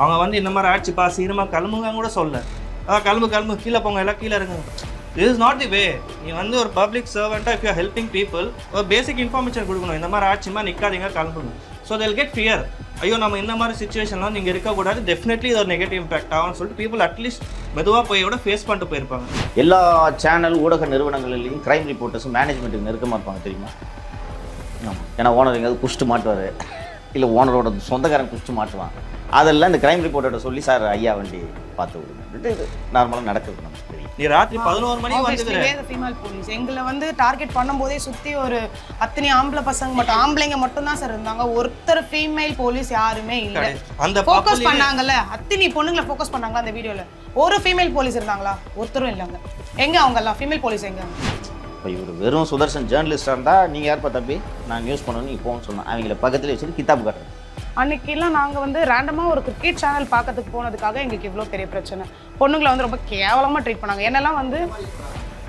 அவங்க வந்து இந்த மாதிரி ஆச்சுப்பா சீக்கிரமாக கிளம்புங்க கூட சொல்ல கிளம்பு கீழே போங்க எல்லாம் கீழே இருங்க. This is not the way. நீ வந்து ஒரு பப்ளிக் சர்வெண்ட்டாக இஃப் யூ ஹெல்பிங் பீப்புள் ஒரு பேசிக் இன்ஃபர்மேஷன் கொடுக்கணும். இந்த மாதிரி ஆச்சுமா நிற்காதீங்க கிளம்புங்க. So they'll get fear. ஐயோ நம்ம இந்த மாதிரி சுச்சுவேஷன்லாம் நீங்கள் இருக்கக்கூடாது, டெஃபினெட்லி இது ஒரு நெகட்டிவ் இம்பாக்ட் ஆகும்னு சொல்லிட்டு பீப்புள் அட்லீஸ்ட் மெதுவாக போயோட ஃபேஸ் பண்ணிட்டு போயிருப்பாங்க. எல்லா சேனல் ஊடக நிறுவனங்களிலையும் கிரைம் ரிப்போர்ட்டர்ஸும் மேனேஜ்மெண்ட்டுக்கு நெருக்கமாக இருப்பாங்க தெரியுமா? ஏன்னா ஓனர் எங்கேயாவது குஷ்டு மாட்டுவார், இல்லை ஓனரோட சொந்தக்காரன் குஷ்டு மாட்டுவான். அதெல்லாம் இந்த கிரைம் ரிப்போர்ட்டர்கிட்ட சொல்லி சார் ஐயா வண்டி பார்த்து விடுங்க, இது நார்மலாக நடக்குது. நமக்கு தெரியும். நீ ராத்திரி 11 மணிக்கு வந்து ஃபீமேல் போலீஸ் எங்களை வந்து டார்கெட் பண்ணும்போதே சுற்றி ஒரு அத்தனை ஆம்பளை பசங்க மட்டும் ஆம்பளைங்க மட்டும் தான் சார் இருந்தாங்க. ஒருத்தர் ஃபீமேல் போலீஸ் யாருமே இல்லை. அந்த ஃபோக்கஸ் பண்ணாங்கல்ல, அத்தனை பொண்ணுங்களை ஃபோக்கஸ் பண்ணாங்களா அந்த வீடியோவில்? ஒரு ஃபீமேல் போலீஸ் இருந்தாங்களா? ஒருத்தரும் இல்லைங்க. எங்கே அவங்கெல்லாம் ஃபீமேல் போலீஸ் எங்கே? இப்போ இவர் வெறும் சுதர்சன் ஜேர்னலிஸ்டாக இருந்தால் நீங்கள் யார் தம்பி நான் நியூஸ் பண்ணணும் நீங்கள் போகணும்னு சொன்னேன். அவங்கள பக்கத்தில் வச்சுட்டு கித்தாப்பு காட்டுறேன். அன்னைக்கெல்லாம் நாங்கள் வந்து ரேண்டமாக ஒரு கிரிக்கெட் சேனல் பார்க்கறதுக்கு போனதுக்காக எங்களுக்கு இவ்வளோ பெரிய பிரச்சனை. பொண்ணுங்களை வந்து ரொம்ப கேவலமாக ட்ரீட் பண்ணாங்க. என்னெல்லாம் வந்து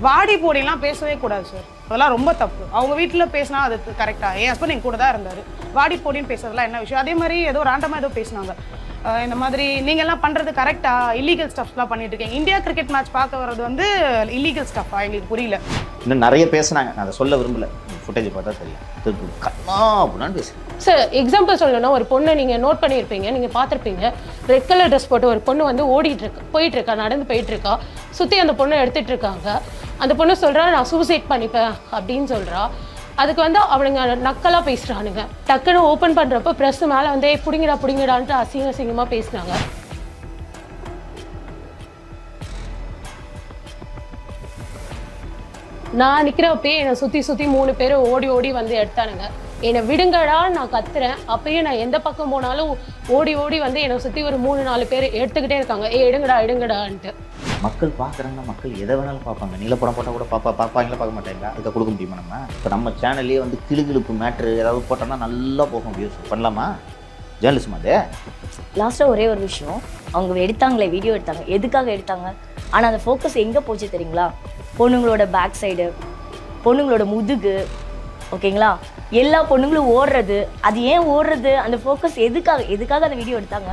வாடி போடிலாம் பேசவே கூடாது சார், அதெல்லாம் ரொம்ப தப்பு. அவங்க வீட்டில் பேசினா அது கரெக்டாக. என் ஹஸ்பண்ட் என் கூட தான் இருந்தார். வாடி போடின்னு பேசுறதுலாம் என்ன விஷயம்? அதே மாதிரி ஏதோ ரேண்டமாக ஏதோ பேசினாங்க. இந்த மாதிரி நீங்கள்லாம் பண்ணுறது கரெக்டாக, இல்லீகல் ஸ்டஃப்லாம் பண்ணிட்டு இருக்கீங்க. இந்தியா கிரிக்கெட் மேட்ச் பார்க்க வர்றது வந்து இல்லீகல் ஸ்டஃப்பா? எங்களுக்கு புரியல. இன்னும் நிறைய பேசுனாங்க, நான் அதை சொல்ல விரும்பல. ஃபுட்டேஜ் பார்த்தா தெரியும். கண்ணா அப்படின்னு பேசுகிறேன் சார். எக்ஸாம்பிள் சொல்லணும்னா ஒரு பொண்ணை நீங்கள் நோட் பண்ணியிருப்பீங்க, நீங்கள் பார்த்துருப்பீங்க. ரெட் கலர் ட்ரெஸ் போட்டு ஒரு பொண்ணு வந்து போயிட்டுருக்கா, நடந்து போயிட்டுருக்கா. சுற்றி அந்த பொண்ணை எடுத்துகிட்டு இருக்காங்க. அந்த பொண்ணு சொல்கிறா நான் சூசைட் பண்ணிப்பேன் அப்படின்னு சொல்கிறா. அதுக்கு வந்து அவனுங்க நக்கலாக பேசுகிறானுங்க. டக்குன்னு ஓப்பன் பண்ணுறப்ப ப்ரெஸ் மேலே வந்து பிடிங்கடான்ட்டு அசிங்கமாக பேசினாங்க. நான் நிற்கிறப்பயே என்னை சுற்றி 3 பேர் ஓடி வந்து எடுத்தானுங்க. என்னை விடுங்கடா நான் கத்துறேன். அப்பயும் நான் எந்த பக்கம் போனாலும் ஓடி வந்து என்னை சுற்றி ஒரு 3-4 பேர் எடுத்துக்கிட்டே இருக்காங்க. எடுங்கடான்ட்டு. மக்கள் பார்க்குறாங்கன்னா மக்கள் எதை வேணாலும் பார்ப்பாங்க. நீலப்படம் போட்டால் கூட பார்ப்பாங்களா பார்க்க மாட்டாங்க. அதுக்கு கொடுக்க முடியுமா நம்ம? இப்போ நம்ம சேனல்லே வந்து கிளுகிழுப்பு மேட்ரு ஏதாவது போட்டோம்னா நல்லா போகும் வியூஸ். பண்ணலாமா? ஜேர்னலிசம் அது. லாஸ்ட்டாக ஒரே ஒரு விஷயம், அவங்க எடுத்தாங்களே வீடியோ எடுத்தாங்க, எதுக்காக எடுத்தாங்க? ஆனால் அந்த ஃபோக்கஸ் எங்கே போச்சு தெரியுங்களா? பொண்ணுங்களோட பேக் சைடு, பொண்ணுங்களோட முதுகு, ஓகேங்களா? எல்லா பொண்ணுங்களும் ஓடுறது. அது ஏன் ஓடுறது? அந்த ஃபோக்கஸ் எதுக்காக அந்த வீடியோ எடுத்தாங்க?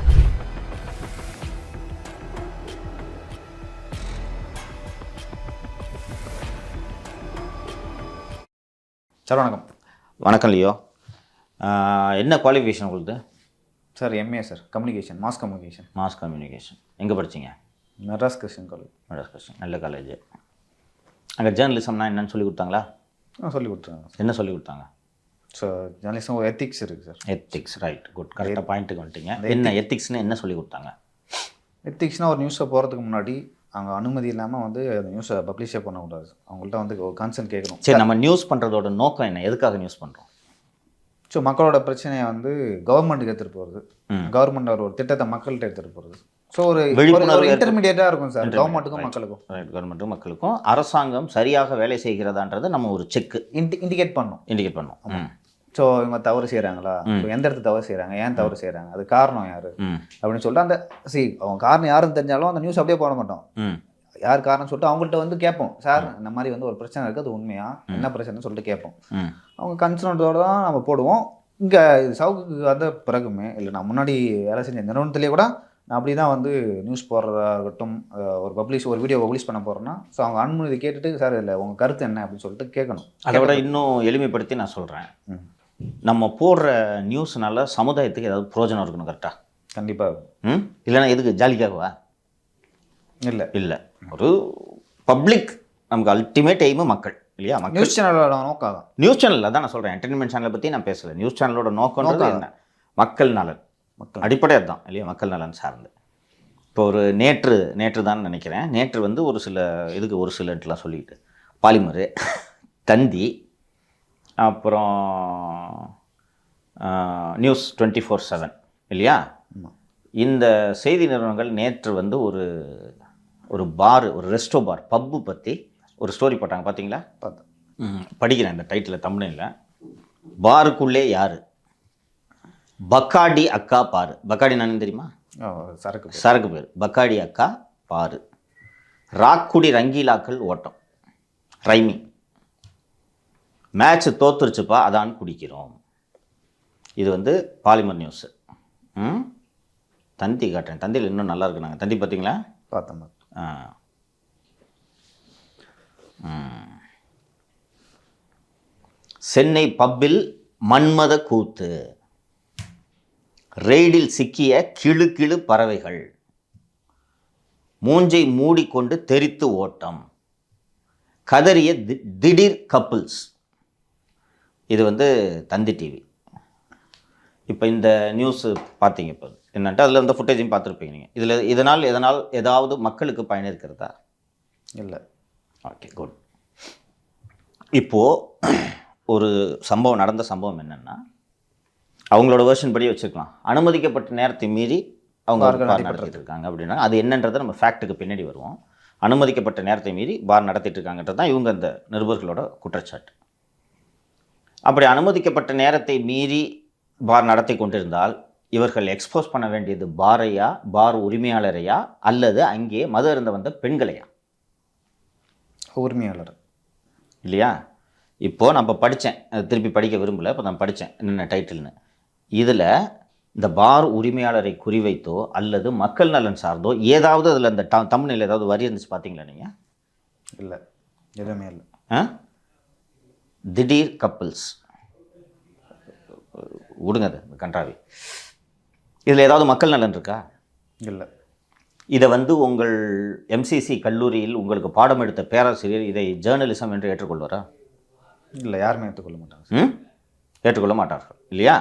சார் வணக்கம். வணக்கம் லியோ. என்ன குவாலிஃபிகேஷன் உங்களுக்கு? Sir MA sir, communication, mass communication. எங்கே படிச்சிங்க? Madras Christian college. நல்ல காலேஜ். அங்கே ஜேர்னலிசம்னா என்னென்னு சொல்லி கொடுத்தாங்களா? சொல்லி கொடுத்தாங்க. என்ன சொல்லி கொடுத்தாங்க? ஸோ ஜேர்னலிசம் ஒரு எத்திக்ஸ் இருக்குது சார். Ethics, right, good. கரெக்டாக பாயிண்ட்டுக்கு வந்துட்டீங்க. என்ன எத்திக்ஸ்னு என்ன சொல்லி கொடுத்தாங்க? எத்திக்ஸ்னால் ஒரு நியூஸை போகிறதுக்கு முன்னாடி அவங்க அனுமதி இல்லாமல் வந்து அந்த நியூஸை பப்ளிஷே பண்ணக்கூடாது. அவங்கள்ட்ட வந்து ஒரு கன்சர்ன் கேட்கணும். சரி, நம்ம நியூஸ் பண்ணுறதோட நோக்கம் என்ன? எதுக்காக நியூஸ் பண்ணுறோம்? ஸோ மக்களோட பிரச்சனையை வந்து கவர்மெண்ட்டுக்கு எடுத்துகிட்டு போகிறது, கவர்மெண்ட் ஒரு திட்டத்தை மக்கள்கிட்ட எடுத்துகிட்டு போகிறது. ஸோ ஒரு இன்டர்மீடியேட்டாக இருக்கும் சார் கவர்மெண்ட்டுக்கும் மக்களுக்கும். ரைட், கவர்மெண்ட்டுக்கும் மக்களுக்கும் அரசாங்கம் சரியாக வேலை செய்கிறதான்றதை நம்ம ஒரு செக் இண்டிகேட் பண்ணோம். ஸோ இவங்க தவறு செய்கிறாங்களா, எந்த இடத்துல தவறு செய்கிறாங்க, ஏன் தவறு செய்கிறாங்க, அது காரணம் யார் அப்படின்னு சொல்லிட்டு அந்த அவங்க காரணம் யாருன்னு தெரிஞ்சாலும் அந்த நியூஸ் அப்படியே போட மாட்டோம். யார் காரணம் சொல்லிட்டு அவங்கள்ட்ட வந்து கேட்போம். சார் இந்த மாதிரி வந்து ஒரு பிரச்சனை இருக்குது, அது உண்மையா, என்ன பிரச்சனைன்னு சொல்லிட்டு கேட்போம். அவங்க கன்சர்னோட தான் நம்ம போடுவோம். இங்கே சவுக்குக்கு வந்த பிறகுமே இல்லை, நான் முன்னாடி வேலை செஞ்ச நிறுவனத்துலேயே கூட நான் அப்படி தான் வந்து நியூஸ் போடுறதாகட்டும், ஒரு வீடியோ பப்ளிஷ் பண்ண போகிறேன்னா ஸோ அவங்க அனுமதி கேட்டுட்டு சார் இல்லை உங்கள் கருத்து என்ன அப்படின்னு சொல்லிட்டு கேட்கணும். அதை விட இன்னும் எளிமைப்படுத்தி நான் சொல்கிறேன், நம்ம போடுற நியூஸ்னால சமுதாயத்துக்கு ஏதாவது பிரயோஜனம் இருக்கணும். கரெக்டாக? கண்டிப்பாக. இல்லைன்னா எதுக்கு ஜாலிக்காகவா? இல்லை, ஒரு பப்ளிக் நமக்கு அல்டிமேட் எய்மு மக்கள் இல்லையா? நியூஸ் சேனலோட நோக்கம் தான். நியூஸ் சேனலில் தான் நான் சொல்கிறேன், என்டர்டைன்மெண்ட் சேனலை பற்றி நான் பேசலை. நியூஸ் சேனலோட நோக்கம்ன்றது என்ன? மக்கள் நலன், அடிப்படையாக தான் இல்லையா? மக்கள் நலன் சார்ந்து. இப்போ ஒரு நேற்று தான் நினைக்கிறேன், நேற்று வந்து ஒரு சிலலாம் சொல்லிட்டு பாலிமரு, தந்தி, அப்புறம் நியூஸ் 24/7 இல்லையா? இந்த செய்தி நிறுவனங்கள் நேற்று வந்து ஒரு பார், ஒரு ரெஸ்டோ பார், பப்பு பற்றி ஒரு ஸ்டோரி போட்டாங்க. பார்த்தீங்களா? படிக்கிறேன் இந்த டைட்டில் தமிழில். பாருக்குள்ளே யார்? பக்காடி அக்கா பாரு. பக்காடி நான் தெரியுமா? சரக்கு பேர். பக்காடி அக்கா பாரு. ராக்குடி ரங்கீலாக்கள் ஓட்டம், ரைமிங். மேட்ச் தோத்துருச்சுப்பா அதான் குடிக்கிறோம். இது வந்து பாலிமர் நியூஸு. தந்தி காட்டுறேன். தந்தியில் இன்னும் நல்லா இருக்கு. நாங்கள் தந்தி பார்த்தீங்களா? பார்த்தோம். ஆ. சென்னை பப்பில் மன்மத கூத்து, ரெய்டில் சிக்கிய கிளு கிளு பறவைகள், மூஞ்சை மூடிக்கொண்டு தெரித்து ஓட்டம், கதறிய திடீர் கப்புள்ஸ். இது வந்து தந்தி டிவி. இப்போ இந்த நியூஸ் பார்த்தீங்க, இப்போ என்னன்ட்டு அதில் இந்த ஃபுட்டேஜையும் பார்த்துருப்பீங்க நீங்கள். இதனால் ஏதாவது மக்களுக்கு பயன் இருக்கிறதா? இல்லை. Okay, good. இப்போது ஒரு சம்பவம் நடந்த சம்பவம் என்னென்னா, அவங்களோட வேர்ஷன் படி வச்சுக்கலாம், அனுமதிக்கப்பட்ட நேரத்தை மீறி அவங்க பார் நடத்திட்டு இருக்காங்க அப்படின்னா அது என்னன்றதை நம்ம ஃபேக்ட்டுக்கு பின்னாடி வருவோம். அனுமதிக்கப்பட்ட நேரத்தை மீறி பார் நடத்திட்டு இருக்காங்கன்றது தான் இவங்க அந்த நிருபர்களோட குற்றச்சாட்டு. அப்படி அனுமதிக்கப்பட்ட நேரத்தை மீறி பார் நடத்தி கொண்டிருந்தால் இவர்கள் எக்ஸ்போஸ் பண்ண வேண்டியது பாரையா, பார் உரிமையாளரையா, அல்லது அங்கே மது அருந்த வந்த பெண்களையா? உரிமையாளர் இல்லையா? இப்போது நம்ம படித்தேன், திருப்பி படிக்க விரும்பலை, இப்போ நான் படித்தேன் என்னென்ன டைட்டில்னு. இதில் இந்த பார் உரிமையாளரை குறிவைத்தோ அல்லது மக்கள் நலன் சார்ந்தோ ஏதாவது அதில் அந்த தமிழில் ஏதாவது வரி இருந்துச்சு பார்த்தீங்களா நீங்கள்? இல்லை, எதுவுமே இல்லை. திடீர் கப்புள்ஸ் விடுங்க, அது கன்றாவி. இதில் ஏதாவது மக்கள் நலன் இருக்கா? இல்லை. இதை வந்து உங்கள் எம்சிசி கல்லூரியில் உங்களுக்கு பாடம் எடுத்த பேராசிரியர் இதை ஜேர்னலிசம் என்று ஏற்றுக்கொள்வாரா? இல்லை, யாருமே ஏற்றுக்கொள்ள மாட்டாங்க. ஏற்றுக்கொள்ள மாட்டார்கள் இல்லையா?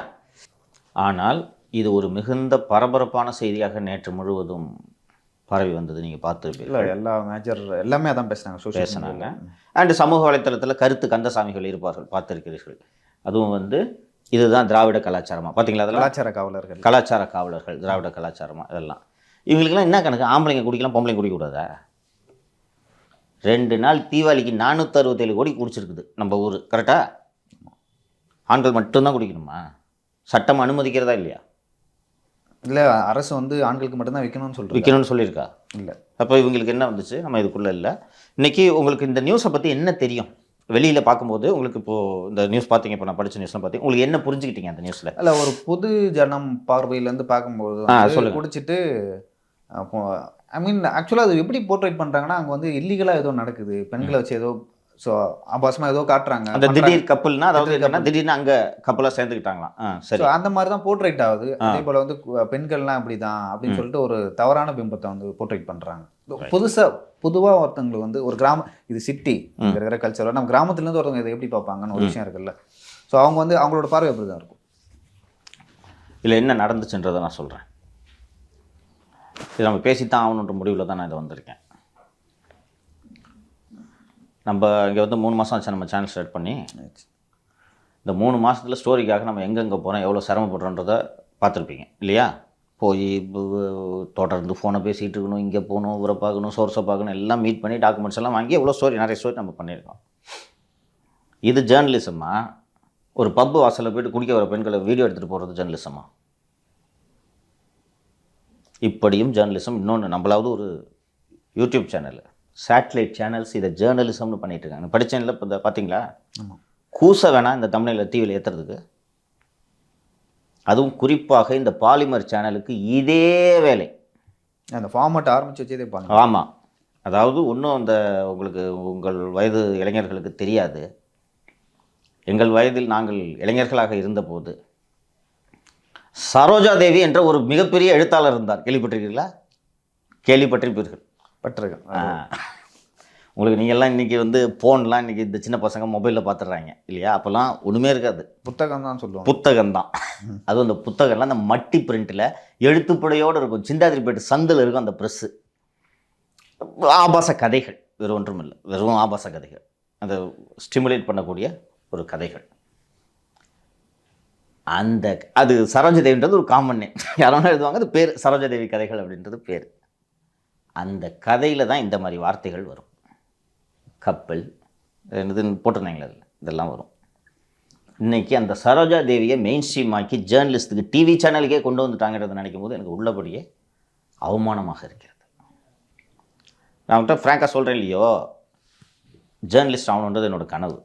ஆனால் இது ஒரு மிகுந்த பரபரப்பான செய்தியாக நேற்று முழுவதும் பரவி வந்தது. நீங்கள் பார்த்துருப்பீங்க. இல்லை, எல்லா மேஜர் எல்லாமே அதான் பேசினாங்க. அண்டு சமூக வலைத்தளத்தில் கருத்து கந்தசாமிகள் இருப்பார்கள், பார்த்துருக்கிறீர்கள். அதுவும் வந்து இதுதான் திராவிட கலாச்சாரமாக பார்த்தீங்களா? அதெல்லாம் கலாச்சார காவலர்கள், திராவிட கலாச்சாரமாக. இதெல்லாம் இவங்களுக்கெல்லாம் என்ன கணக்கு? ஆம்பளைங்க குடிக்கலாம், பொம்பளைங்க குடிக்கக்கூடாதா? 2 நாள் தீபாவளிக்கு 467 கோடி குடிச்சிருக்குது நம்ம ஊர், கரெக்டாக? ஆண்கள் மட்டும்தான் குடிக்கணுமா? சட்டம் அனுமதிக்கிறதா இல்லையா? இல்லை, அரசு வந்து ஆண்களுக்கு மட்டும்தான் விற்கணும்னு சொல்லியிருக்கா? இல்லை. அப்போ இவங்களுக்கு என்ன வந்துச்சு? நம்ம இதுக்குள்ளே இல்லை. இன்றைக்கி உங்களுக்கு இந்த நியூஸை பற்றி என்ன தெரியும்? வெளியில் பார்க்கும்போது உங்களுக்கு இப்போது இந்த நியூஸ் பார்த்தீங்க, இப்போ நான் படித்த நியூஸ்லாம் பார்த்தீங்க, உங்களுக்கு என்ன புரிஞ்சுக்கிட்டீங்க அந்த நியூஸில்? இல்லை, ஒரு பொது ஜனம் பார்வையிலேருந்து பார்க்கும்போது குடிச்சிட்டு அப்போ ஐ மீன் ஆக்சுவலாக அது எப்படி போர்ட்ரேட் பண்ணுறாங்கன்னா, அங்கே வந்து இல்லீகலாக ஏதோ நடக்குது, பெண்களை வச்சு ஏதோ ஸோ ஆபாசமாக ஏதோ காட்டுறாங்க. அந்த திடீர் கப்பல்னா அதாவது என்னன்னா திடீர்னு அங்கே கப்பலாக சேர்ந்துக்கிட்டாங்களாம். சரி, அந்த மாதிரி தான் போர்ட்ரேட் ஆகுது. அதே போல் வந்து பெண்கள்லாம் இப்படி தான் அப்படின்னு சொல்லிட்டு ஒரு தவறான பிம்பத்தை வந்து போர்ட்ரேட் பண்ணுறாங்க. பொதுவாக ஒருத்தவங்களுக்கு வந்து ஒரு இது சிட்டி இருக்கிற கல்ச்சர், நம்ம கிராமத்துலேருந்து ஒருத்தவங்க இதை எப்படி பார்ப்பாங்கன்னு ஒரு விஷயம் இருக்குல்ல. ஸோ அவங்க வந்து அவங்களோட பார்வை எப்படி தான் இருக்கும். இல்லை, என்ன நடந்துச்சுன்றதை நான் சொல்கிறேன். இது நம்ம பேசித்தான் ஆகணுன்ற முடிவில் தான் நான் இதை வந்திருக்கேன். நம்ம இங்கே வந்து 3 மாதம் ஆச்சு நம்ம சேனல் ஸ்டார்ட் பண்ணி. இந்த 3 மாதத்தில் ஸ்டோரிக்காக நம்ம எங்கெங்கே போகிறோம், எவ்வளோ சிரமப்படுறோன்றதை பார்த்துருப்பீங்க இல்லையா? போய் தொடர்ந்து ஃபோனை பேசிகிட்டு இருக்கணும், இங்கே போகணும், ஊரை பார்க்கணும், சோர்ஸை பார்க்கணும், எல்லாம் மீட் பண்ணி டாக்குமெண்ட்ஸ் எல்லாம் வாங்கி எவ்வளோ நிறைய ஸ்டோரி நம்ம பண்ணியிருக்கோம். இது ஜேர்னலிசமா? ஒரு பப்பு வாசலில் போய்ட்டு குடிக்க வர பெண்களை வீடியோ எடுத்துகிட்டு போகிறது ஜேர்னலிசமா? இப்படியும் ஜேர்னலிசம். இன்னொன்று, நம்மளாவது ஒரு யூடியூப் சேனல், சேட்டலைட் சேனல்ஸ் இதை ஜேர்னலிசம்னு பண்ணிகிட்டு இருக்காங்க. படித்தேன்ல இப்போ பார்த்தீங்களா? கூச வேணாம் இந்த தமிழில் டிவியில் ஏற்றுறதுக்கு. அதுவும் குறிப்பாக இந்த பாலிமர் சேனலுக்கு இதே வேலை. அந்த ஃபார்மேட் ஆரம்பித்து வச்சதே பாருங்க. ஆமாம், அதாவது இன்னும் அந்த உங்கள் வயது இளைஞர்களுக்கு தெரியாது. எங்கள் வயதில் நாங்கள் இளைஞர்களாக இருந்தபோது சரோஜா தேவி என்ற ஒரு மிகப்பெரிய எழுத்தாளர் இருந்தார். கேள்விப்பட்டிருக்கீங்களா? கேள்விப்பட்டிருப்பீர்கள். உங்களுக்கு நீங்கள்லாம் இன்றைக்கி வந்து ஃபோன்லாம் இன்றைக்கி இந்த சின்ன பசங்க மொபைலில் பார்த்துடுறாங்க இல்லையா? அப்போல்லாம் ஒன்றுமே இருக்காது, புத்தகம் தான் சொல்லுவோம். புத்தகம் தான். அதுவும் அந்த புத்தகம்லாம் அந்த மட்டி பிரிண்ட்டில் எழுத்துப்படையோடு இருக்கும். சிந்தாதிரிப்பேட்டு சந்தில் இருக்கும் அந்த ப்ரெஸ்ஸு. ஆபாச கதைகள், வேறு ஒன்றும் இல்லை, வெறும் ஆபாச கதைகள், அந்த ஸ்டிமுலேட் பண்ணக்கூடிய ஒரு கதைகள். அது சரோஜாதேவின்றது ஒரு காமன் நேம். யாரோனா எழுதுவாங்க, அது பேர் சரோஜாதேவி கதைகள் அப்படின்றது பேர். அந்த கதையில் தான் இந்த மாதிரி வார்த்தைகள் வரும். கப்பல் இதுன்னு போட்டிருந்தாங்களே, அதில் இதெல்லாம் வரும். இன்றைக்கி அந்த சரோஜா தேவியை மெயின் ஸ்ட்ரீம் ஆக்கி ஜேர்னலிஸ்ட்டுக்கு டிவி சேனலுக்கே கொண்டு வந்துட்டாங்கிறத நினைக்கும் போது எனக்கு உள்ளபடியே அவமானமாக இருக்கிறது. நான் அவங்கள்ட்ட ஃப்ராங்காக சொல்கிறேன் இல்லையோ, ஜேர்னலிஸ்ட் ஆகணுன்றது என்னோடய கனவு.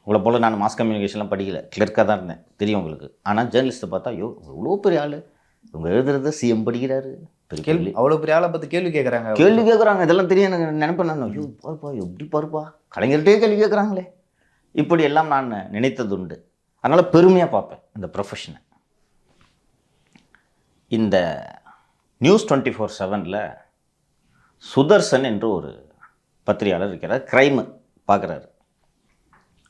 உங்களை போல் நான் மாஸ் கம்யூனிகேஷன்லாம் படிக்கலை, கிளர்க்காக தான் இருந்தேன், தெரியும் உங்களுக்கு. ஆனால் ஜேர்னலிஸ்ட்டை பார்த்தா ஐயோ இவ்வளோ பெரிய ஆள், இவங்க எழுதுறத சிஎம் படிக்கிறாரு. கேள்வி அவ்வளோ பெரிய ஆளை பற்றி கேள்வி கேட்குறாங்க. கேள்வி கேட்குறாங்க. இதெல்லாம் தெரியும் எனக்கு நினைப்பேன் நான். ஐயோ பாருப்பா எப்படி பாருப்பா கலைஞர்கிட்டே கேள்வி கேட்குறாங்களே. இப்படி எல்லாம் நான் நினைத்தது உண்டு. அதனால் பெருமையாக பார்ப்பேன் இந்த ப்ரொஃபஷனை. இந்த நியூஸ் 24/7 சுதர்சன் என்று ஒரு பத்திரிகையாளர் இருக்கிறார். க்ரைமு பார்க்குறாரு.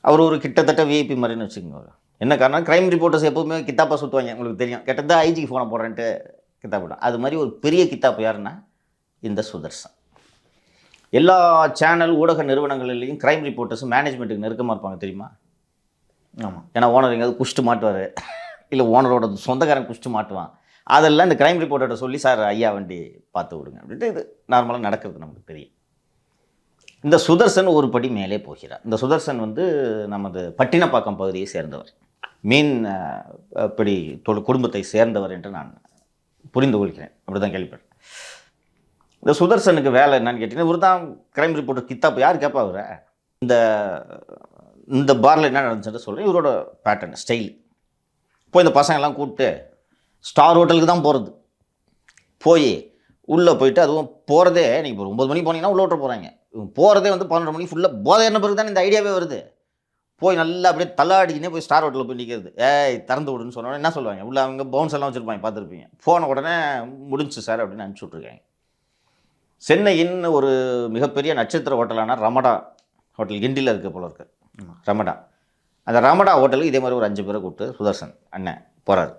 அவர் ஒரு கிட்டத்தட்ட விஐபி மாதிரின்னு வச்சுக்கோங்க. என்ன காரணம், க்ரைம் ரிப்போர்ட்டர்ஸ் எப்போவுமே கித்தாப்பா சுற்றுவாங்க. உங்களுக்கு தெரியும், கிட்டத்தட்ட ஐஜிக்கு ஃபோனை போடுறேன்ட்டு கித்தாப்பிடும். அது மாதிரி ஒரு பெரிய கித்தாப்பு யாருன்னா இந்த சுதர்சன். எல்லா சேனல் ஊடக நிறுவனங்களிலையும் க்ரைம் ரிப்போர்ட்டர்ஸ் மேனேஜ்மெண்ட்டுக்கு நெருக்கமாக இருப்பாங்க தெரியுமா? ஆமாம். ஏன்னா ஓனர் எங்கேயாவது குஷ்டு மாட்டுவார், இல்லை ஓனரோட சொந்தக்காரன் குஷ்டு மாட்டுவான். அதெல்லாம் இந்த க்ரைம் ரிப்போர்ட்டர்கிட்ட சொல்லி, சார் ஐயா வண்டி பார்த்து விடுங்க அப்படின்ட்டு இது நார்மலாக நடக்கிறது நமக்கு தெரியும். இந்த சுதர்சன் ஒரு படி மேலே போகிறார். இந்த சுதர்சன் வந்து நமது பட்டினப்பாக்கம் பகுதியை சேர்ந்தவர், மீன் பிடி குடும்பத்தை சேர்ந்தவர் என்று நான் புரிந்து கொள்கிறேன். அப்படி தான் கேள்விப்பட்டேன். இந்த சுதர்சனுக்கு வேலை என்னன்னு கேட்டிங்கன்னா, இவர் தான் க்ரைம் ரிப்போர்ட்டர் கித்தாப்பு. யார் கேட்பா அவரை? இந்த பாரில் என்ன நடந்துச்சுன்னு சொல்கிறேன். இவரோட பேட்டர்ன் ஸ்டைல். இப்போ இந்த பசங்கள்லாம் கூப்பிட்டு ஸ்டார் ஹோட்டலுக்கு தான் போகிறது. போய் உள்ளே போயிட்டு, அதுவும் போகிறதே நீங்கள் இப்போ 9 மணிக்கு போனீங்கன்னா உள்ளே விட்டு போகிறாங்க. போகிறதே வந்து 12 மணிக்கு ஃபுல்லாக போதை என்ன பிறகு தான் இந்த ஐடியாவே வருது. போய் நல்லா அப்படியே தள்ளாடிக்கினே போய் ஸ்டார் ஹோட்டலில் போய் நிற்கிறது. ஏய் திறந்து விடுன்னு சொன்னோன்னே என்ன சொல்லுவாங்க, உள்ள அவங்க பவுன்ஸ் எல்லாம் வச்சுருப்பாங்க, பார்த்துருப்பீங்க. போன உடனே முடிஞ்சு சார் அப்படின்னு அனுப்பிச்சி விட்ருக்காங்க. சென்னையின் ஒரு மிகப்பெரிய நட்சத்திர ஹோட்டலான ரமடா ஹோட்டல், கிண்டியில் இருக்க போல இருக்கு ரமடா. அந்த ரமடா ஹோட்டலுக்கு இதே மாதிரி ஒரு 5 பேரை கூப்பிட்டு சுதர்சன் அண்ணன் போகிறாரு.